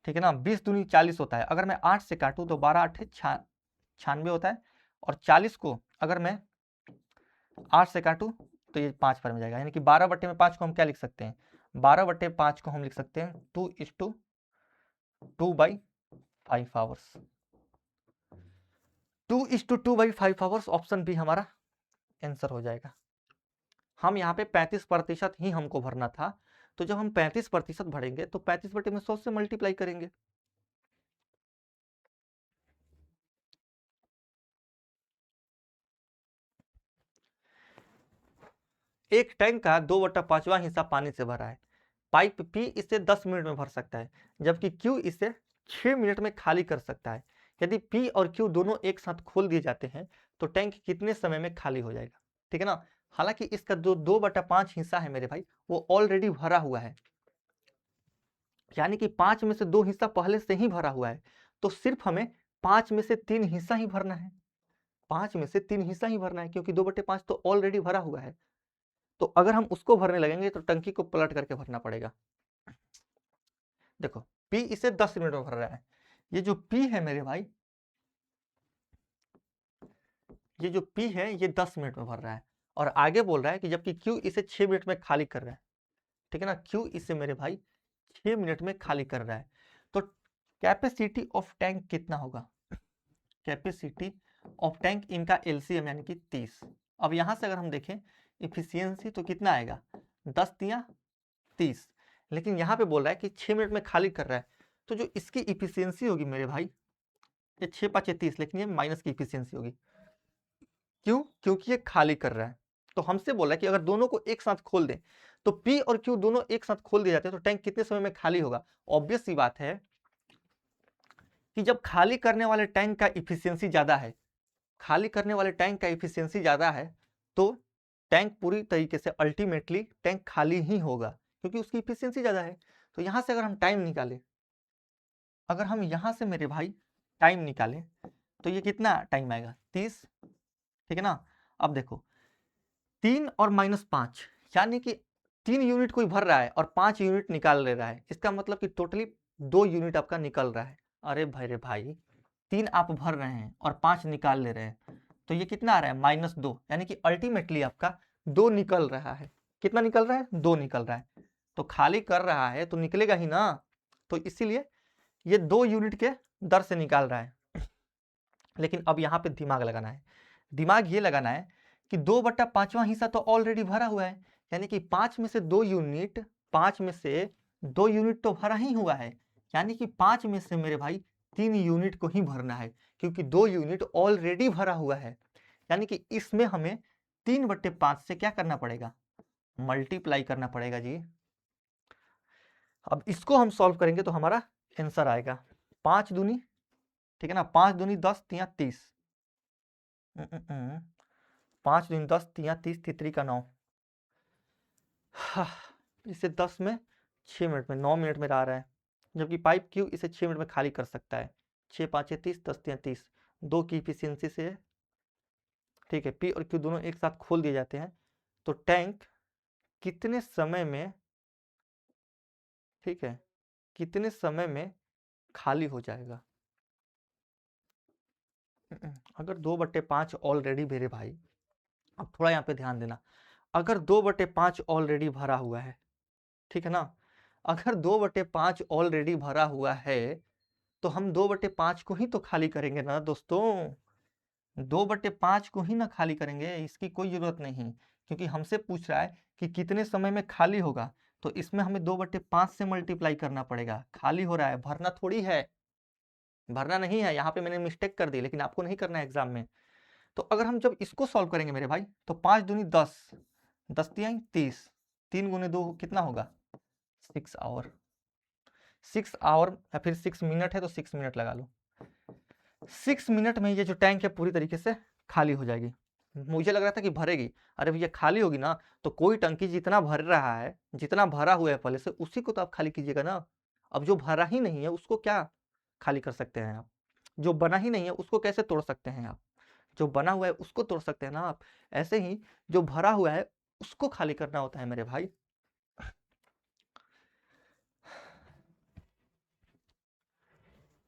ठीक है ना। 20 दूनी 40 होता है। अगर मैं 8 से काटूं तो 12 8 96 होता है, और 40 को अगर मैं 8 से काटूं तो ये 5 बार में जाएगा। यानी कि 12 बटे में 5 को हम क्या लिख सकते हैं? 12 बटे 5 को हम लिख सकते हैं 2:2/5 आवर्स। 2:2/5 आवर्स, ऑप्शन बी हमारा आंसर हो जाएगा। हम यहाँ पे 35% ही हमको भरना था, तो जब हम 35% भरेंगे तो 35 बटे में 100 से मल्टीप्लाई करेंगे। एक टैंक का 2/5वां हिस्सा पानी से भरा है। पाइप P इसे 10 मिनट में भर सकता है, जबकि Q इसे 6 मिनट में खाली कर सकता है। यदि P और Q दोनों एक साथ खोल दिए जाते हैं तो टैंक कितने समय में खाली हो जाएगा? ठीक है ना। हालांकि इसका जो 2/5 हिस्सा है मेरे भाई वो ऑलरेडी भरा हुआ है, यानी कि 5 में से 2 हिस्सा पहले से ही भरा हुआ है, तो सिर्फ हमें 5 में से 3 हिस्सा ही भरना है। 5 में से 3 हिस्सा ही भरना है, क्योंकि 2/5 तो ऑलरेडी भरा हुआ है। तो अगर हम उसको भरने लगेंगे तो टंकी को पलट करके भरना पड़ेगा। देखो P इसे 10 मिनट में भर रहा है, ये जो P है मेरे भाई, ये जो P है ये 10 मिनट में भर रहा है, और आगे बोल रहा है कि जबकि Q इसे 6 मिनट में खाली कर रहा है। ठीक है ना, Q इसे मेरे भाई 6 मिनट में खाली कर रहा है। तो कैपेसिटी ऑफ टैंक कितना होगा? कैपेसिटी ऑफ टैंक इनका एलसीएम यानी कि 30। अब यहां से अगर हम देखें इफिशियंसी तो कितना आएगा? 10 तिया 30, लेकिन यहाँ पे बोल रहा है कि 6 मिनट में खाली कर रहा है, तो जो इसकी इफिशियंसी होगी मेरे भाई, ये 6 5 30, लेकिन ये माइनस की इफिशियंसी होगी। क्यों? क्योंकि ये खाली कर रहा है। तो हमसे बोला है कि अगर दोनों को एक साथ खोल दें तो P और Q दोनों एक साथ खोल दिए जाते हैं तो टैंक कितने समय में खाली होगा? ऑब्वियस सी बात है कि जब खाली करने वाले टैंक का इफिशियंसी ज्यादा है, खाली करने वाले टैंक का इफिशियंसी ज्यादा है, तो टैंक पूरी तरीके से अल्टीमेटली टैंक खाली ही होगा, क्योंकि उसकी इफिशियंसी ज्यादा है। तो यहां से अगर हम टाइम निकालें, अगर हम यहां से मेरे भाई टाइम निकालें तो ये कितना टाइम आएगा? 30। ठीक है ना। अब देखो 3 और -5, यानी कि 3 यूनिट कोई भर रहा है और 5 यूनिट निकाल ले रहा है, इसका मतलब कि टोटली 2 यूनिट आपका निकल रहा है। अरे भाई रे भाई, 3 आप भर रहे हैं और 5 निकाल ले रहे हैं, तो ये कितना आ रहा है? -2, यानी कि अल्टीमेटली आपका 2 निकल रहा है। कितना निकल रहा है? 2 निकल रहा है। तो खाली कर रहा है तो निकलेगा ही ना, तो इसीलिए ये 2 यूनिट के दर से निकाल रहा है। लेकिन अब यहाँ पे दिमाग लगाना है, दिमाग ये लगाना है कि 2/5वां हिस्सा तो ऑलरेडी भरा हुआ है, यानी कि 5 में से 2 यूनिट, 5 में से 2 यूनिट तो भरा ही हुआ है, यानी कि 5 में से मेरे भाई 3 यूनिट को ही भरना है, क्योंकि 2 यूनिट ऑलरेडी भरा हुआ है। यानी कि इसमें हमें 3/5 से क्या करना पड़ेगा? मल्टीप्लाई करना पड़ेगा जी। अब इसको हम सॉल्व करेंगे तो हमारा आंसर आएगा 5 दूनी, ठीक है ना, 5 दूनी 10 तिया 30, 5 दूनी 10 तिया 30, तितरी का 9। इसे 10 में 6 मिनट में 9 मिनट में आ रहा है, जबकि पाइप Q इसे 6 मिनट में खाली कर सकता है। 6 5 30, 10 तिया 30, 2 की इफिशियंसी से, ठीक है, P और Q दोनों एक साथ खोल दिए जाते हैं तो टैंक कितने समय में, ठीक है, कितने समय में खाली हो जाएगा? अगर 2/5 ऑलरेडी मेरे भाई, अब थोड़ा यहाँ पे ध्यान देना, अगर 2/5 ऑलरेडी भरा हुआ है, ठीक है ना, अगर 2/5 ऑलरेडी भरा हुआ है तो हम 2/5 को ही तो खाली करेंगे ना दोस्तों, 2/5 को ही ना खाली करेंगे, इसकी कोई जरूरत नहीं, क्योंकि हमसे पूछ रहा है कि कितने समय में खाली होगा, तो इसमें हमें 2/5 से मल्टीप्लाई करना पड़ेगा। खाली हो रहा है, भरना थोड़ी है, भरना नहीं है, यहाँ पे मैंने मिस्टेक कर दी, लेकिन आपको नहीं करना है एग्जाम में। तो अगर हम जब इसको सॉल्व करेंगे मेरे भाई, तो 5 दूनी 10, 10 तिया 30, 3 गुने 2 कितना होगा? 6 आवर, 6 आवर या फिर 6 मिनट है तो 6 मिनट लगा लो। 6 मिनट में ये जो टैंक है पूरी तरीके से खाली हो जाएगी। मुझे लग रहा था कि भरेगी, अरे भैया खाली होगी ना, तो कोई टंकी जितना भर रहा है, जितना भरा हुआ है पहले से, उसी को तो आप खाली कीजिएगा ना। अब जो भरा ही नहीं है उसको क्या खाली कर सकते हैं आप? जो बना ही नहीं है उसको कैसे तोड़ सकते हैं आप? जो बना हुआ है उसको तोड़ सकते हैं ना आप। ऐसे ही जो भरा हुआ है उसको खाली करना होता है मेरे भाई।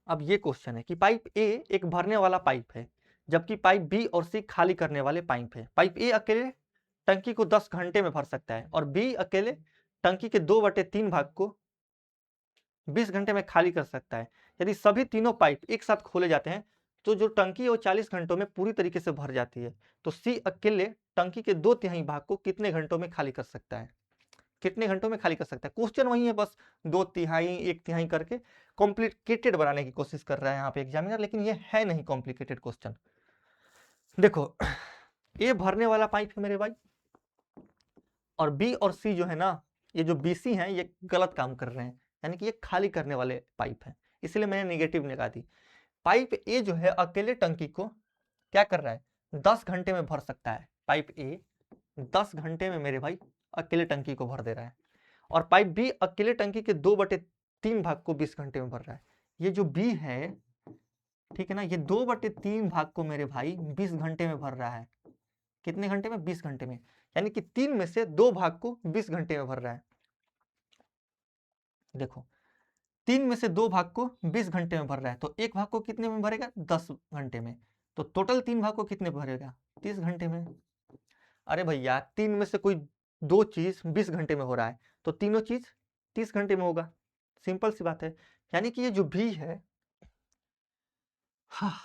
अब ये क्वेश्चन है कि पाइप ए एक भरने वाला पाइप है, जबकि पाइप बी और सी खाली करने वाले पाइप है। पाइप ए अकेले टंकी को 10 घंटे में भर सकता है और बी अकेले टंकी के 2/3 भाग को 20 घंटे में खाली कर सकता है। यदि सभी तीनों पाइप एक साथ खोले जाते हैं तो जो टंकी है वो 40 घंटों में पूरी तरीके से भर जाती है। तो सी अकेले टंकी के 2/3 भाग को कितने घंटों में खाली कर सकता है? कितने घंटों में खाली कर सकता है? क्वेश्चन वही है, बस 2/3 1/3 करके कॉम्प्लिकेटेड बनाने की कोशिश कर रहा है यहाँ पे एग्जामिनर, लेकिन ये है नहीं कॉम्प्लिकेटेड क्वेश्चन। देखो ये भरने वाला पाइप है मेरे भाई, और बी और सी जो है ना, ये जो बीसी हैं ये गलत काम कर रहे हैं, यानी कि ये खाली करने वाले पाइप हैं, इसलिए मैंने नेगेटिव लगा दी। पाइप ए जो है अकेले टंकी को क्या कर रहा है, 10 घंटे में भर सकता है। पाइप ए 10 घंटे में मेरे भाई अकेले टंकी को भर दे रहा है। और पाइप बी अकेले टंकी के 2/3 भाग को 20 घंटे में भर रहा है। ये जो बी है, ठीक है ना, ये 2/3 भाग को मेरे भाई 20 घंटे में भर रहा है। कितने घंटे में, 20 घंटे में, यानी कि 3 में से 2 भाग को 20 घंटे में भर रहा है। देखो 3 में से 2 भाग को 20 घंटे में भर रहा है, तो एक भाग को कितने में भरेगा, 10 घंटे में। तो टोटल 3 भाग को कितने भरेगा, 30 घंटे में। अरे भैया 3 में से कोई 2 चीज 20 घंटे में हो रहा है, तो तीनों चीज 30 घंटे में होगा। सिंपल सी बात है। यानी कि ये जो बी है, हाँ,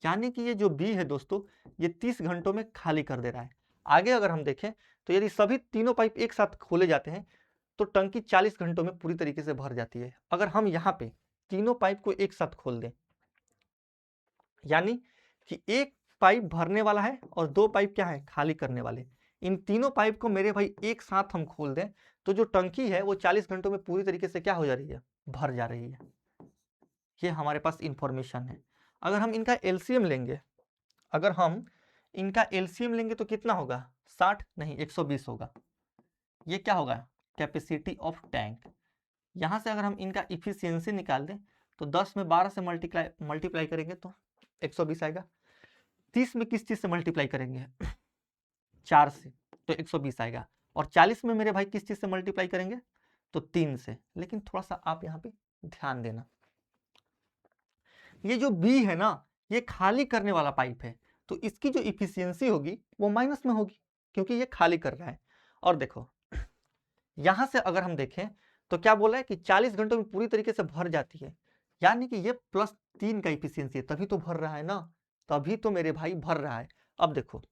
यानी कि ये जो बी है दोस्तों, ये 30 घंटों में खाली कर दे रहा है। आगे अगर हम देखें तो यदि सभी तीनों पाइप एक साथ खोले जाते हैं तो टंकी 40 घंटों में पूरी तरीके से भर जाती है। अगर हम यहाँ पे तीनों पाइप को एक साथ खोल दें, यानी कि एक पाइप भरने वाला है और 2 पाइप क्या है, खाली करने वाले। इन तीनों पाइप को मेरे भाई एक साथ हम खोल दें तो जो टंकी है वो 40 घंटों में पूरी तरीके से क्या हो जा रही है, भर जा रही है। ये हमारे पास इंफॉर्मेशन है। अगर हम इनका एलसीएम लेंगे, अगर हम इनका एलसीएम लेंगे तो कितना होगा, 60 नहीं 120 होगा। ये क्या होगा, कैपेसिटी ऑफ टैंक। यहां से अगर हम इनका इफिशियंसी निकाल दें तो 10 में 12 से मल्टीप्लाई करेंगे तो 120 आएगा। 30 में किस चीज से मल्टीप्लाई करेंगे, 4 से, तो 120 आएगा। और 40 में मेरे भाई किस चीज से मल्टीप्लाई करेंगे, तो 3 से। लेकिन थोड़ा सा आप यहाँ पे ध्यान देना, ये जो बी है ना, ये खाली करने वाला पाइप है, तो इसकी जो इफिशियंसी होगी वो माइनस में होगी, क्योंकि ये खाली कर रहा है। और देखो यहां से अगर हम देखें तो क्या बोला है कि 40 घंटों में पूरी तरीके से भर जाती है, यानी कि ये +3 का इफिशियंसी है, तभी तो भर रहा है ना, तभी तो मेरे भाई भर रहा है। अब देखो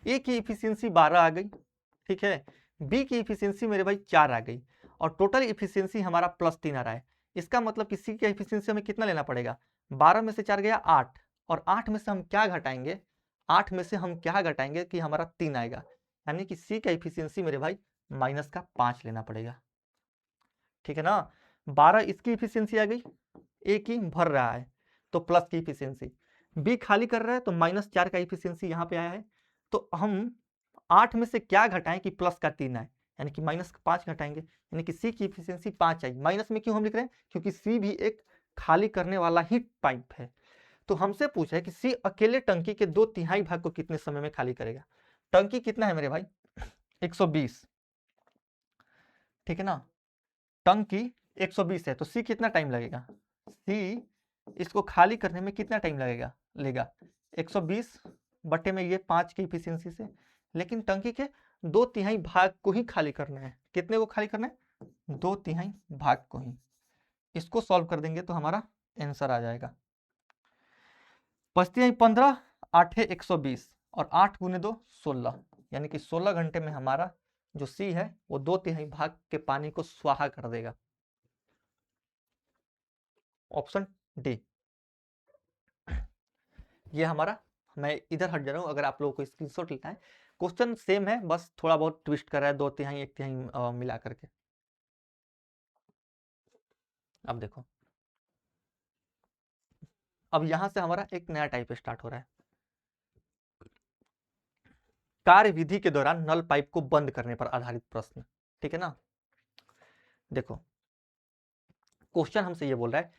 ए की इफिशियंसी 12 आ गई, ठीक है, बी की इफिशियंसी मेरे भाई 4 आ गई, और टोटल इफिशियंसी हमारा +3 आ रहा है। इसका मतलब कि सी का इफिशियंसी हमें कितना लेना पड़ेगा, 12 में से 4 गया 8, और 8 में से हम क्या घटाएंगे, 8 में से हम क्या घटाएंगे कि हमारा 3 आएगा, यानी कि सी का इफिशियंसी मेरे भाई -5 लेना पड़ेगा। ठीक है ना, 12 इसकी इफिशियंसी आ गई, ए की भर रहा है तो प्लस की इफिशियंसी, बी खाली कर रहा है तो -4 का इफिशियंसी यहाँ पे आया है। तो हम 8 में से क्या घटाएं कि प्लस का 3 आए, यानी कि -5 घटाएंगे, यानी कि सी की इफिशियंसी 5 आई। माइनस में क्यों हम लिख रहे हैं, क्योंकि सी भी एक खाली करने वाला ही पाइप है। तो हमसे पूछा है कि सी अकेले टंकी के 2/3 भाग को कितने समय में खाली करेगा। टंकी कितना है मेरे भाई, 120, ठीक है ना, टंकी 120 है, तो सी कितना टाइम लगेगा, सी इसको खाली करने में कितना टाइम लगेगा, लेगा 120 बटे में ये 5 की इफिशियंसी से। लेकिन टंकी के 2/3 भाग को ही खाली करना है, कितने को खाली करना है, 2/3 भाग को ही। इसको सॉल्व कर देंगे तो हमारा आंसर आ जाएगा 5×3 = 15, 8 × 120, और 8 × 2 = 16, यानी कि 16 घंटे में हमारा जो सी है वो 2/3 भाग के पानी को स्वाहा कर देगा। ऑप्शन डी ये हमारा, मैं इधर हट जा रहा हूं, अगर आप लोगों को स्क्रीनशॉट लेना है, क्वेश्चन सेम है, बस थोड़ा बहुत ट्विस्ट कर रहा है, 2/3 1/3 मिला करके। अब देखो, अब यहां से हमारा एक नया टाइप स्टार्ट हो रहा है, कार्य विधि के दौरान नल पाइप को बंद करने पर आधारित प्रश्न। ठीक है ना, देखो क्वेश्चन हमसे ये बोल रहा है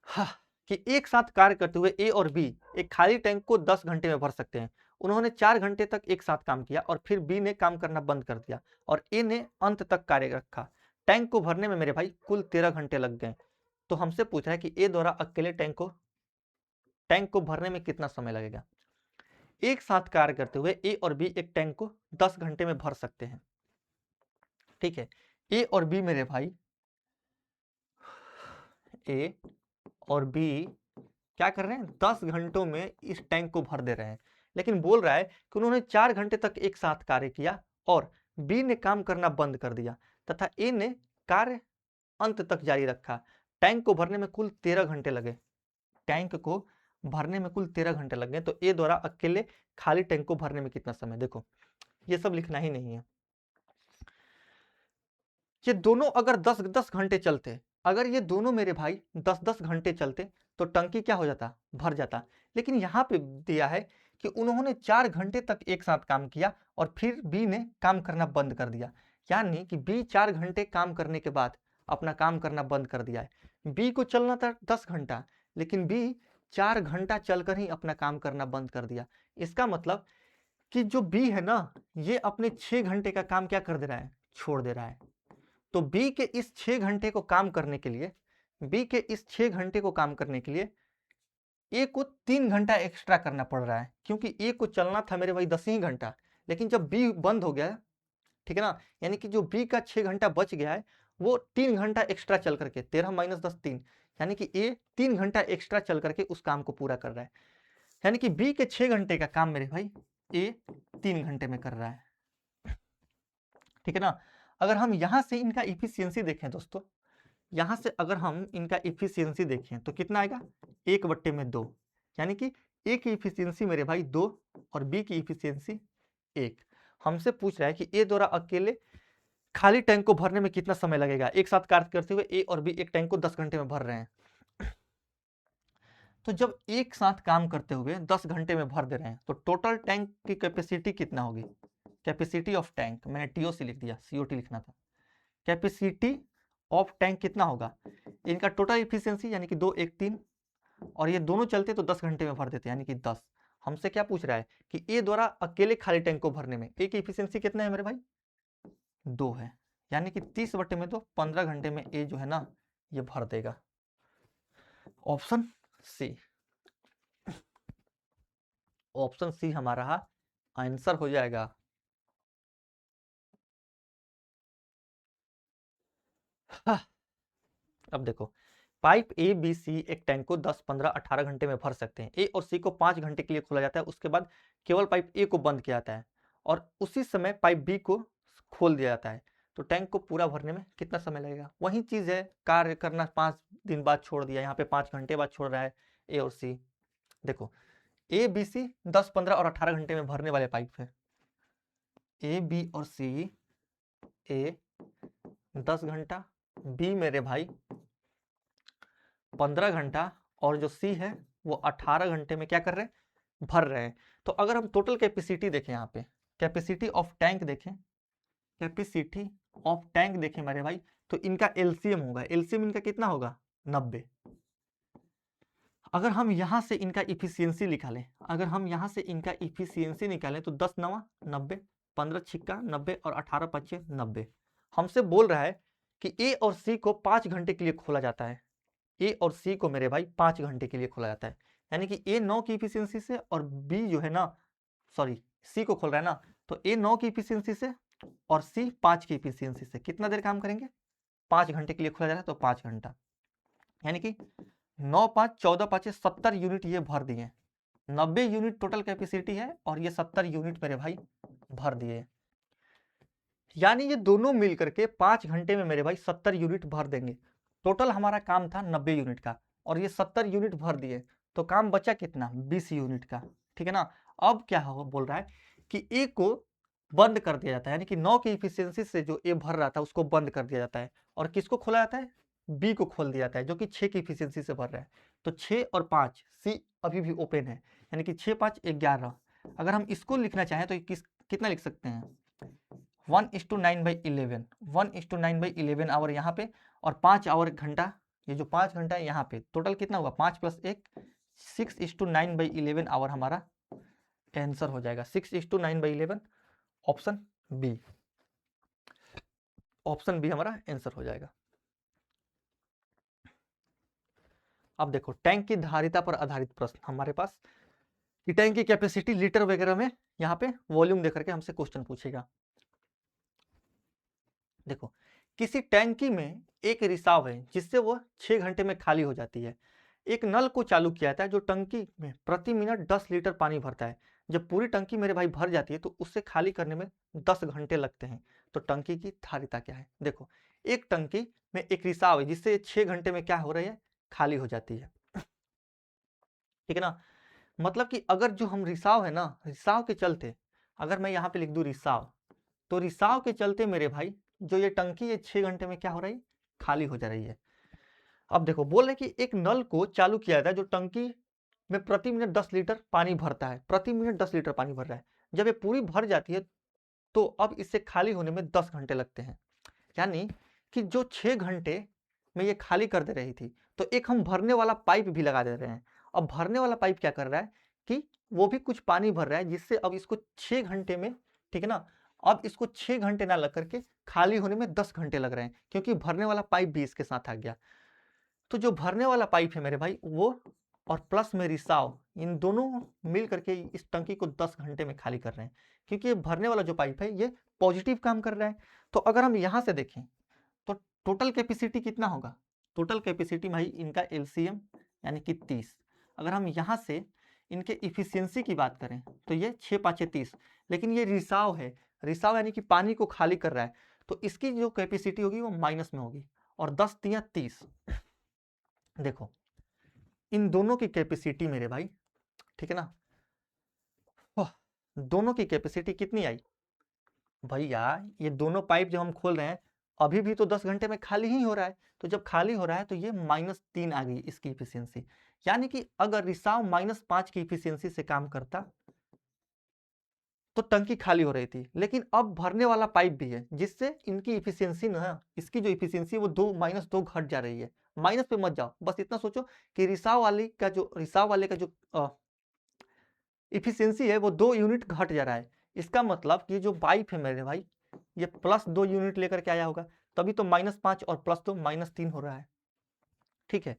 हाँ, कि एक साथ कार्य करते हुए ए और बी एक खाली टैंक को 10 घंटे में भर सकते हैं। उन्होंने 4 घंटे तक एक साथ काम किया और फिर बी ने काम करना बंद कर दिया और ए ने अंत तक कार्य रखा। टैंक को भरने में मेरे भाई कुल 13 घंटे लग गए। तो हमसे पूछ रहा है कि ए द्वारा अकेले टैंक को भरने में कितना समय लगेगा। एक साथ कार्य करते हुए ए और बी एक टैंक को 10 घंटे में भर सकते हैं। ठीक है, ए और बी मेरे भाई, ए और बी क्या कर रहे हैं, 10 घंटों में इस टैंक को भर दे रहे हैं। लेकिन बोल रहा है कि उन्होंने 4 घंटे तक एक साथ कार्य किया और बी ने काम करना बंद कर दिया तथा ए ने कार्य अंत तक जारी रखा। टैंक को भरने में कुल 13 घंटे लगे। टैंक को भरने में कुल 13 घंटे लग गए। तो ए द्वारा अकेले खाली टैंक को भरने में कितना समय, देखो ये सब लिखना ही नहीं है, ये दोनों अगर 10-10 घंटे चलते, अगर ये दोनों मेरे भाई 10-10 घंटे चलते तो टंकी क्या हो जाता, भर जाता। लेकिन यहाँ पे दिया है कि उन्होंने 4 घंटे तक एक साथ काम किया और फिर बी ने काम करना बंद कर दिया। यानी कि बी 4 घंटे काम करने के बाद अपना काम करना बंद कर दिया है। बी को चलना था 10 घंटा, लेकिन बी 4 घंटा चलकर ही अपना काम करना बंद कर दिया। इसका मतलब कि जो बी है ना, ये अपने 6 घंटे का काम क्या कर दे रहा है, छोड़ दे रहा है। तो बी के इस 6 घंटे को काम करने के लिए, बी के इस 6 घंटे को काम करने के लिए ए को 3 घंटा एक्स्ट्रा करना पड़ रहा है, क्योंकि ए को चलना था मेरे भाई 10 ही घंटा, लेकिन जब बी बंद हो गया, ठीक है ना, यानी कि जो बी का 6 घंटा बच गया है वो 3 घंटा एक्स्ट्रा चल करके 13 माइनस 10 3, यानी कि ए 3 घंटा एक्स्ट्रा चल करके उस काम को पूरा कर रहा है। यानी कि बी के 6 घंटे का काम मेरे भाई ए 3 घंटे में कर रहा है, ठीक है ना। अगर हम यहां से इनका इफिशियंसी देखें दोस्तों, यहां से अगर हम इनका इफिशियंसी देखें तो कितना आएगा, 1/2, यानी कि ए की इफिशियंसी मेरे भाई 2 और बी की इफिशियंसी 1। हमसे पूछ रहा है कि ए द्वारा अकेले खाली टैंक को भरने में कितना समय लगेगा। एक साथ कार्य करते हुए ए और बी एक टैंक को 10 घंटे में भर रहे हैं। तो जब एक साथ काम करते हुए 10 घंटे में भर दे रहे हैं तो टोटल टैंक की कैपेसिटी कितना होगी, कैपेसिटी ऑफ टैंक, मैंने टीओसी लिख दिया, सीओटी लिखना था। कैपेसिटी ऑफ टैंक कितना होगा, इनका टोटल इफिशियंसी यानी कि 2 1 3, और ये दोनों चलते तो 10 घंटे में भर देते यानी कि 10। हमसे क्या पूछ रहा है कि ए द्वारा अकेले खाली टैंक को भरने में ए की इफिशियंसी कितना है मेरे भाई, 2 है, यानी कि 30/2 15 घंटे में ए जो है ना ये भर देगा। ऑप्शन सी, ऑप्शन सी हमारा आंसर हो जाएगा। अब देखो, पाइप ए बी सी एक टैंक को 10 15 18 घंटे में भर सकते हैं। ए और सी को 5 घंटे के लिए खोला जाता है, उसके बाद केवल पाइप ए को बंद किया जाता है और उसी समय पाइप बी को खोल दिया जाता है। तो टैंक को पूरा भरने में कितना समय लगेगा, वही चीज है, कार्य करना 5 दिन बाद छोड़ दिया, यहाँ पे 5 घंटे बाद छोड़ रहा है ए और सी। देखो ए बी सी 10 15 और 18 घंटे में भरने वाले पाइप है। ए बी और सी, ए 10 घंटा, बी मेरे भाई 15 घंटा, और जो सी है वो 18 घंटे में क्या कर रहे हैं, भर रहे हैं। तो अगर हम टोटल कैपेसिटी देखें, यहाँ पे कैपेसिटी ऑफ टैंक देखें, कैपेसिटी ऑफ टैंक देखें मेरे भाई, तो इनका एलसीएम होगा, एलसीएम इनका कितना होगा, 90। अगर हम यहां से इनका इफिशियंसी निकालें, अगर हम यहां से इनका इफिशियंसी निकालें तो 10 9 90, 15 छिक्का 90 और 18 5 90। हमसे बोल रहा है कि ए और सी को 5 घंटे के लिए खोला जाता है, ए और सी को मेरे भाई 5 घंटे के लिए खोला जाता है, यानी कि ए 9 की इफिशियंसी से और बी जो है ना, सॉरी सी को खोल रहा है ना, तो ए 9 की इफिशियंसी से और सी 5 की इफिशियंसी से कितना देर काम करेंगे, 5 घंटे के लिए खोला जा रहा है तो 5 घंटा, यानी कि 9 5 14 5 70 यूनिट ये भर दिए। 90 यूनिट टोटल कैपेसिटी है और ये 70 यूनिट मेरे भाई भर दिए, यानी ये दोनों मिल करके 5 घंटे में मेरे भाई 70 यूनिट भर देंगे। टोटल हमारा काम था 90 यूनिट का और ये 70 यूनिट भर दिए, तो काम बचा कितना, 20 यूनिट का, ठीक है ना। अब क्या हो बोल रहा है कि ए को बंद कर दिया जाता है, यानी कि 9 की इफिशियंसी से जो ए भर रहा था उसको बंद कर दिया जाता है, और किसको खोला जाता है, बी को खोल दिया जाता है जो कि 6 की इफिशियंसी से भर रहा है। तो 6 और 5 सी अभी भी ओपन है, यानी कि 6 5 11। अगर हम इसको लिखना चाहें तो कितना लिख सकते हैं, 1:9/11, 1:9/11 आवर यहाँ पे, और 5 आवर घंटा, ये जो 5 घंटा है यहाँ पे टोटल कितना हुआ, 5 + 1 6:9/11 आवर हमारा आंसर हो जाएगा, 6:9/11। ऑप्शन बी, ऑप्शन बी हमारा आंसर हो जाएगा। अब देखो टैंक की धारिता पर आधारित प्रश्न हमारे पास, कि टैंक की कैपेसिटी लीटर वगैरह में यहाँ पे वॉल्यूम देकर के हमसे क्वेश्चन पूछेगा। देखो किसी टैंकी में एक रिसाव है जिससे वो 6 घंटे में खाली हो जाती है। एक नल को चालू किया जाता है जो टंकी में प्रति मिनट 10 लीटर पानी भरता है। जब पूरी टंकी मेरे भाई भर जाती है तो उससे खाली करने में 10 घंटे लगते हैं। तो टंकी की धारिता क्या है, देखो एक टंकी में एक रिसाव है जिससे 6 घंटे में क्या हो रही है, खाली हो जाती है, ठीक है ना। मतलब कि अगर जो हम रिसाव है ना, रिसाव के चलते, अगर मैं यहाँ पे लिख दूं रिसाव, तो रिसाव के चलते मेरे भाई जो ये टंकी ये 6 घंटे में क्या हो रही है, खाली हो जा रही है। अब देखो बोल रहे कि एक नल को चालू किया जाता है जो टंकी में प्रति मिनट 10 लीटर पानी भरता है, प्रति मिनट 10 लीटर पानी भर रहा है। जब ये पूरी भर जाती है तो अब इसे खाली होने में 10 घंटे लगते हैं। यानी कि जो 6 घंटे में ये खाली कर दे रही थी, तो एक हम भरने वाला पाइप भी लगा दे रहे हैं। अब भरने वाला पाइप क्या कर रहा है कि वो भी कुछ पानी भर रहा है, जिससे अब इसको 6 घंटे में, ठीक है ना, अब इसको 6 घंटे ना लग करके खाली होने में 10 घंटे लग रहे हैं, क्योंकि भरने वाला पाइप भी इसके साथ आ गया। तो जो भरने वाला पाइप है मेरे भाई वो और प्लस में रिसाव, इन दोनों मिल करके इस टंकी को 10 घंटे में खाली कर रहे हैं, क्योंकि ये भरने वाला जो पाइप है ये पॉजिटिव काम कर रहा है। तो अगर हम यहाँ से देखें तो टोटल कैपेसिटी कितना होगा, टोटल कैपेसिटी भाई इनका एलसीएम यानी कि 30। अगर हम यहाँ से इनके इफिशियंसी की बात करें तो ये 6 5 30, लेकिन ये रिसाव है, रिसाव यानी कि पानी को खाली कर रहा है, तो इसकी जो कैपेसिटी होगी वो माइनस में होगी, और 10 तिया 30। देखो इन दोनों की कैपेसिटी मेरे भाई, ठीक है ना, दोनों की कैपेसिटी कितनी आई भैया, ये दोनों पाइप जब हम खोल रहे हैं अभी भी तो 10 घंटे में खाली ही हो रहा है, तो जब खाली हो रहा है तो ये -3 आ गई इसकी इफिशियंसी। यानी कि अगर रिसाव -5 की इफिशियंसी से काम करता तो टंकी खाली हो रही थी, लेकिन अब भरने वाला पाइप भी है, जिससे इनकी इफिशियंसी ना, इसकी जो इफिशियंसी वो -2 घट जा रही है। माइनस पे मत जाओ, बस इतना सोचो कि रिसाव वाले का जो इफिशियंसी है वो 2 यूनिट घट जा रहा है। इसका मतलब कि जो पाइप है मेरे भाई ये +2 यूनिट लेकर के आया होगा, तभी तो -5 और +2 -3 हो रहा है। ठीक है,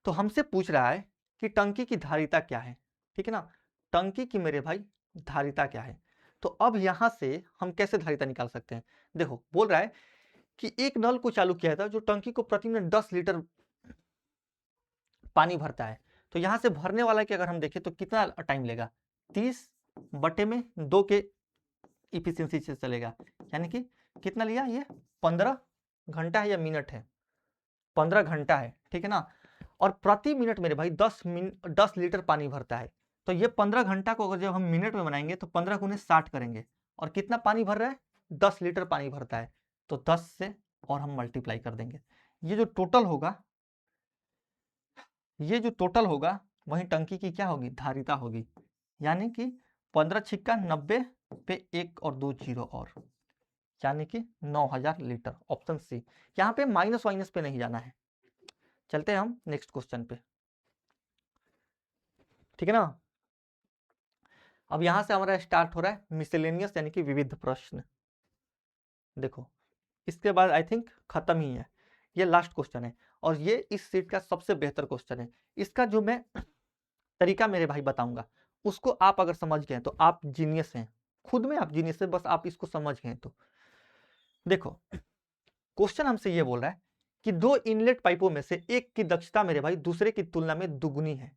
तो हमसे पूछ रहा है कि टंकी की धारिता क्या है, ठीक है ना, टंकी की मेरे भाई धारिता क्या है। तो अब यहां से हम कैसे धारिता निकाल सकते हैं, देखो बोल रहा है कि एक नल को चालू किया था जो टंकी को प्रति मिनट 10 लीटर पानी भरता है। तो यहां से भरने वाला की अगर हम देखें तो कितना टाइम लेगा, 30/2 के इफिशियंसी से चलेगा, यानी कि कितना लिया ये 15 घंटा है या मिनट है, 15 घंटा है, ठीक है ना। और प्रति मिनट मेरे भाई 10 लीटर पानी भरता है, तो ये 15 घंटा को अगर जब हम मिनट में बनाएंगे तो 15 गुने 60 करेंगे, और कितना पानी भर रहा है 10 लीटर पानी भरता है, तो 10 से और हम मल्टीप्लाई कर देंगे। ये जो टोटल होगा, ये जो टोटल होगा वही टंकी की क्या होगी, धारिता होगी, यानी कि 15 छिक्का 90 पे 1 और 2 जीरो और, यानी कि 9000 लीटर, ऑप्शन सी। यहाँ पे माइनस वाइनस पे नहीं जाना है। चलते हैं हम नेक्स्ट क्वेश्चन पे, ठीक है ना। अब यहां से हमारा स्टार्ट हो रहा है मिसलेनियस यानी कि विविध प्रश्न। देखो इसके बाद आई थिंक खत्म ही है, ये लास्ट क्वेश्चन है और ये इस सीट का सबसे बेहतर क्वेश्चन है। इसका जो मैं तरीका मेरे भाई बताऊंगा उसको आप अगर समझ गए तो आप जीनियस हैं, खुद में आप जीनियस हैं, बस आप इसको समझ गए तो। देखो क्वेश्चन हमसे ये बोल रहा है कि 2 इनलेट पाइपों में से एक की दक्षता मेरे भाई दूसरे की तुलना में दुगुनी है,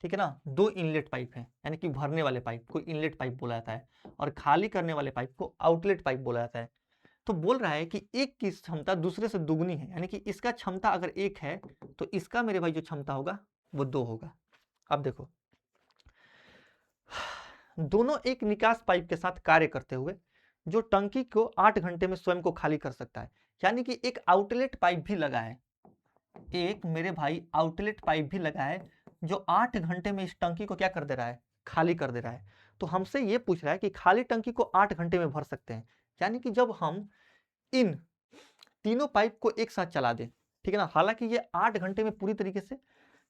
ठीक है ना। 2 इनलेट पाइप है, यानी कि भरने वाले पाइप को इनलेट पाइप बोला जाता है और खाली करने वाले पाइप को आउटलेट पाइप बोला जाता है। तो बोल रहा है कि एक की क्षमता दूसरे से दुगुनी है, यानी कि इसका क्षमता अगर 1 है तो इसका मेरे भाई जो क्षमता होगा वो 2 होगा। अब देखो दोनों एक निकास पाइप के साथ कार्य करते हुए जो टंकी को 8 घंटे में स्वयं को खाली कर सकता है, यानी कि एक आउटलेट पाइप भी लगा है, एक मेरे भाई आउटलेट पाइप भी लगा है जो 8 घंटे में इस टंकी को क्या कर दे रहा है, खाली कर दे रहा है। तो हमसे ये पूछ रहा है कि खाली टंकी को 8 घंटे में भर सकते हैं, यानी कि जब हम इन तीनों पाइप को एक साथ चला दें, ठीक है ना, हालांकि ये 8 घंटे में पूरी तरीके से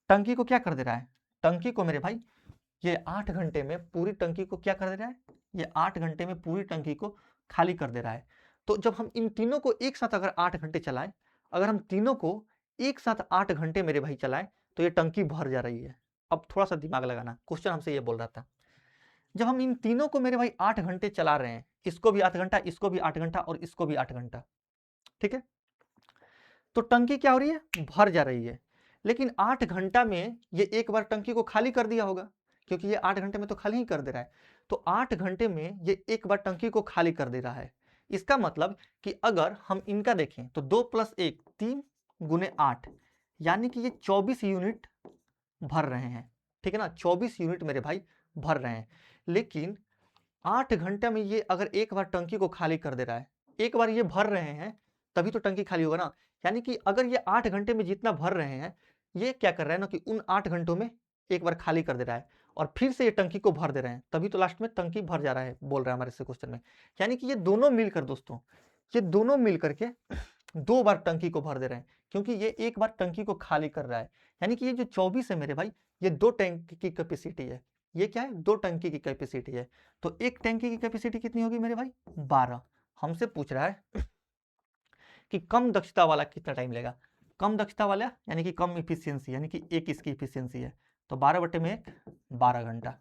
टंकी को क्या कर दे रहा है, टंकी को मेरे भाई ये 8 घंटे में पूरी टंकी को क्या कर दे रहा है, ये 8 घंटे में पूरी टंकी को खाली कर दे रहा है। तो जब हम इन तीनों को एक साथ अगर 8 घंटे चलाएं, अगर हम तीनों को एक साथ 8 घंटे मेरे भाई चलाएं तो ये टंकी भर जा रही है। अब थोड़ा सा दिमाग लगाना, क्वेश्चन हमसे ये बोल रहा था जब हम इन तीनों को मेरे भाई 8 घंटे चला रहे हैं, इसको भी 8 घंटा, इसको भी 8 घंटा और इसको भी 8 घंटा, ठीक है, तो टंकी क्या हो रही है, भर जा रही है। लेकिन 8 घंटा में ये एक बार टंकी को खाली कर दिया होगा, क्योंकि ये 8 घंटे में तो खाली ही कर दे रहा है, तो 8 घंटे में ये एक बार टंकी को खाली कर दे रहा है। इसका मतलब कि अगर हम इनका देखें तो 2 + 1 3 × 8, यानी कि ये 24 यूनिट भर रहे हैं, ठीक है ना, 24 यूनिट मेरे भाई भर रहे हैं। लेकिन 8 घंटे में ये अगर एक बार टंकी को खाली कर दे रहा है एक बार ये भर रहे हैं तभी तो टंकी खाली होगा ना। यानी कि अगर ये 8 घंटे में जितना भर रहे हैं, ये क्या कर रहा है ना कि उन 8 घंटों में एक बार खाली कर दे रहा है और फिर से ये टंकी को भर दे रहे हैं, तभी तो लास्ट में टंकी भर जा रहा है, बोल रहा है हमारे से क्वेश्चन में। यानी कि ये दोनों मिलकर दोस्तों, ये दोनों मिलकर के 2 बार टंकी को भर दे रहे हैं, क्योंकि ये एक बार टंकी को खाली कर रहा है। यानी कि ये जो 24 है मेरे भाई, ये 2 टैंक की कैपेसिटी है। ये क्या है? 2 टंकी की कैपेसिटी है। तो एक टैंकी की कैपेसिटी कितनी होगी मेरे भाई? 12। हमसे पूछ रहा है कि कम दक्षता वाला कितना टाइम लेगा। कम दक्षता वाला यानी कि कम इफिशियंसी, यानी कि एक इसकी इफिशियंसी है, तो 12/1 12 घंटा।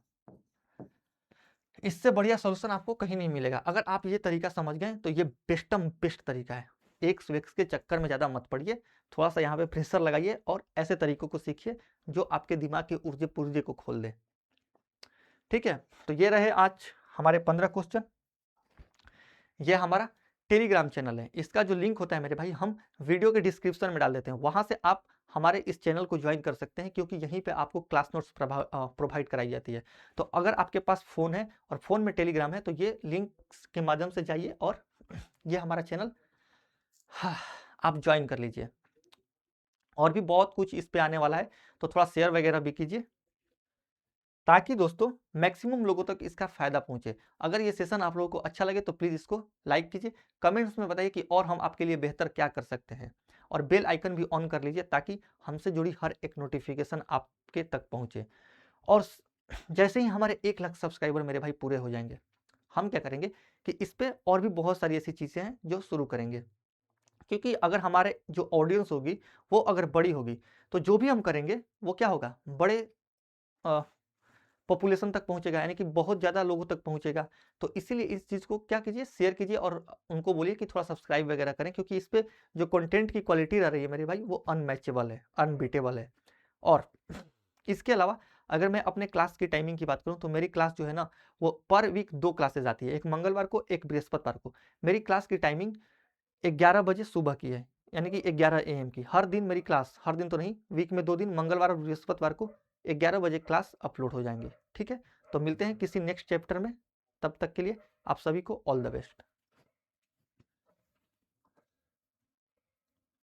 इससे बढ़िया सॉल्यूशन आपको कहीं नहीं मिलेगा। अगर आप ये तरीका समझ गए तो ये बेस्टम बेस्ट तरीका है। एक्स वेक्स के चक्कर में ज़्यादा मत पड़िए, थोड़ा सा यहाँ पे प्रेशर लगाइए और ऐसे तरीकों को सीखिए जो आपके दिमाग के ऊर्जे पुर्जे को खोल दे। ठीक है, तो ये रहे आज हमारे 15 क्वेश्चन। ये हमारा टेलीग्राम चैनल है, इसका जो लिंक होता है मेरे भाई हम वीडियो के डिस्क्रिप्शन में डाल देते हैं, वहाँ से आप हमारे इस चैनल को ज्वाइन कर सकते हैं, क्योंकि यहीं पे आपको क्लास नोट्स प्रोवाइड कराई जाती है। तो अगर आपके पास फ़ोन है और फ़ोन में टेलीग्राम है तो ये लिंक के माध्यम से जाइए और ये हमारा चैनल आप ज्वाइन कर लीजिए। और भी बहुत कुछ इस पे आने वाला है, तो थोड़ा शेयर वगैरह भी कीजिए ताकि दोस्तों मैक्सिमम लोगों तक इसका फायदा पहुंचे। अगर ये सेशन आप लोगों को अच्छा लगे तो प्लीज़ इसको लाइक कीजिए, कमेंट्स में बताइए कि और हम आपके लिए बेहतर क्या कर सकते हैं, और बेल आइकन भी ऑन कर लीजिए ताकि हमसे जुड़ी हर एक नोटिफिकेशन आपके तक पहुंचे। और जैसे ही हमारे 1 लाख सब्सक्राइबर मेरे भाई पूरे हो जाएंगे, हम क्या करेंगे कि इस पे और भी बहुत सारी ऐसी चीज़ें हैं जो शुरू करेंगे, क्योंकि अगर हमारे जो ऑडियंस होगी वो अगर बड़ी होगी तो जो भी हम करेंगे वो क्या होगा, बड़े पॉपुलेशन तक पहुंचेगा, यानी कि बहुत ज़्यादा लोगों तक पहुंचेगा। तो इसीलिए इस चीज़ को क्या कीजिए, शेयर कीजिए और उनको बोलिए कि थोड़ा सब्सक्राइब वगैरह करें, क्योंकि इस पे जो कंटेंट की क्वालिटी रह रही है मेरे भाई वो अनमैचेबल है, अनबीटेबल है। और इसके अलावा अगर मैं अपने क्लास की टाइमिंग की बात करूं तो मेरी क्लास जो है ना वो पर वीक 2 क्लासेज आती है, एक मंगलवार को एक बृहस्पतिवार को। मेरी क्लास की टाइमिंग 11 बजे सुबह की है, यानी कि 11 AM की। हर दिन मेरी क्लास, हर दिन तो नहीं, वीक में 2 दिन मंगलवार और बृहस्पतिवार को 11 बजे क्लास अपलोड हो जाएंगी। ठीक है, तो मिलते हैं किसी नेक्स्ट चैप्टर में, तब तक के लिए आप सभी को ऑल द बेस्ट।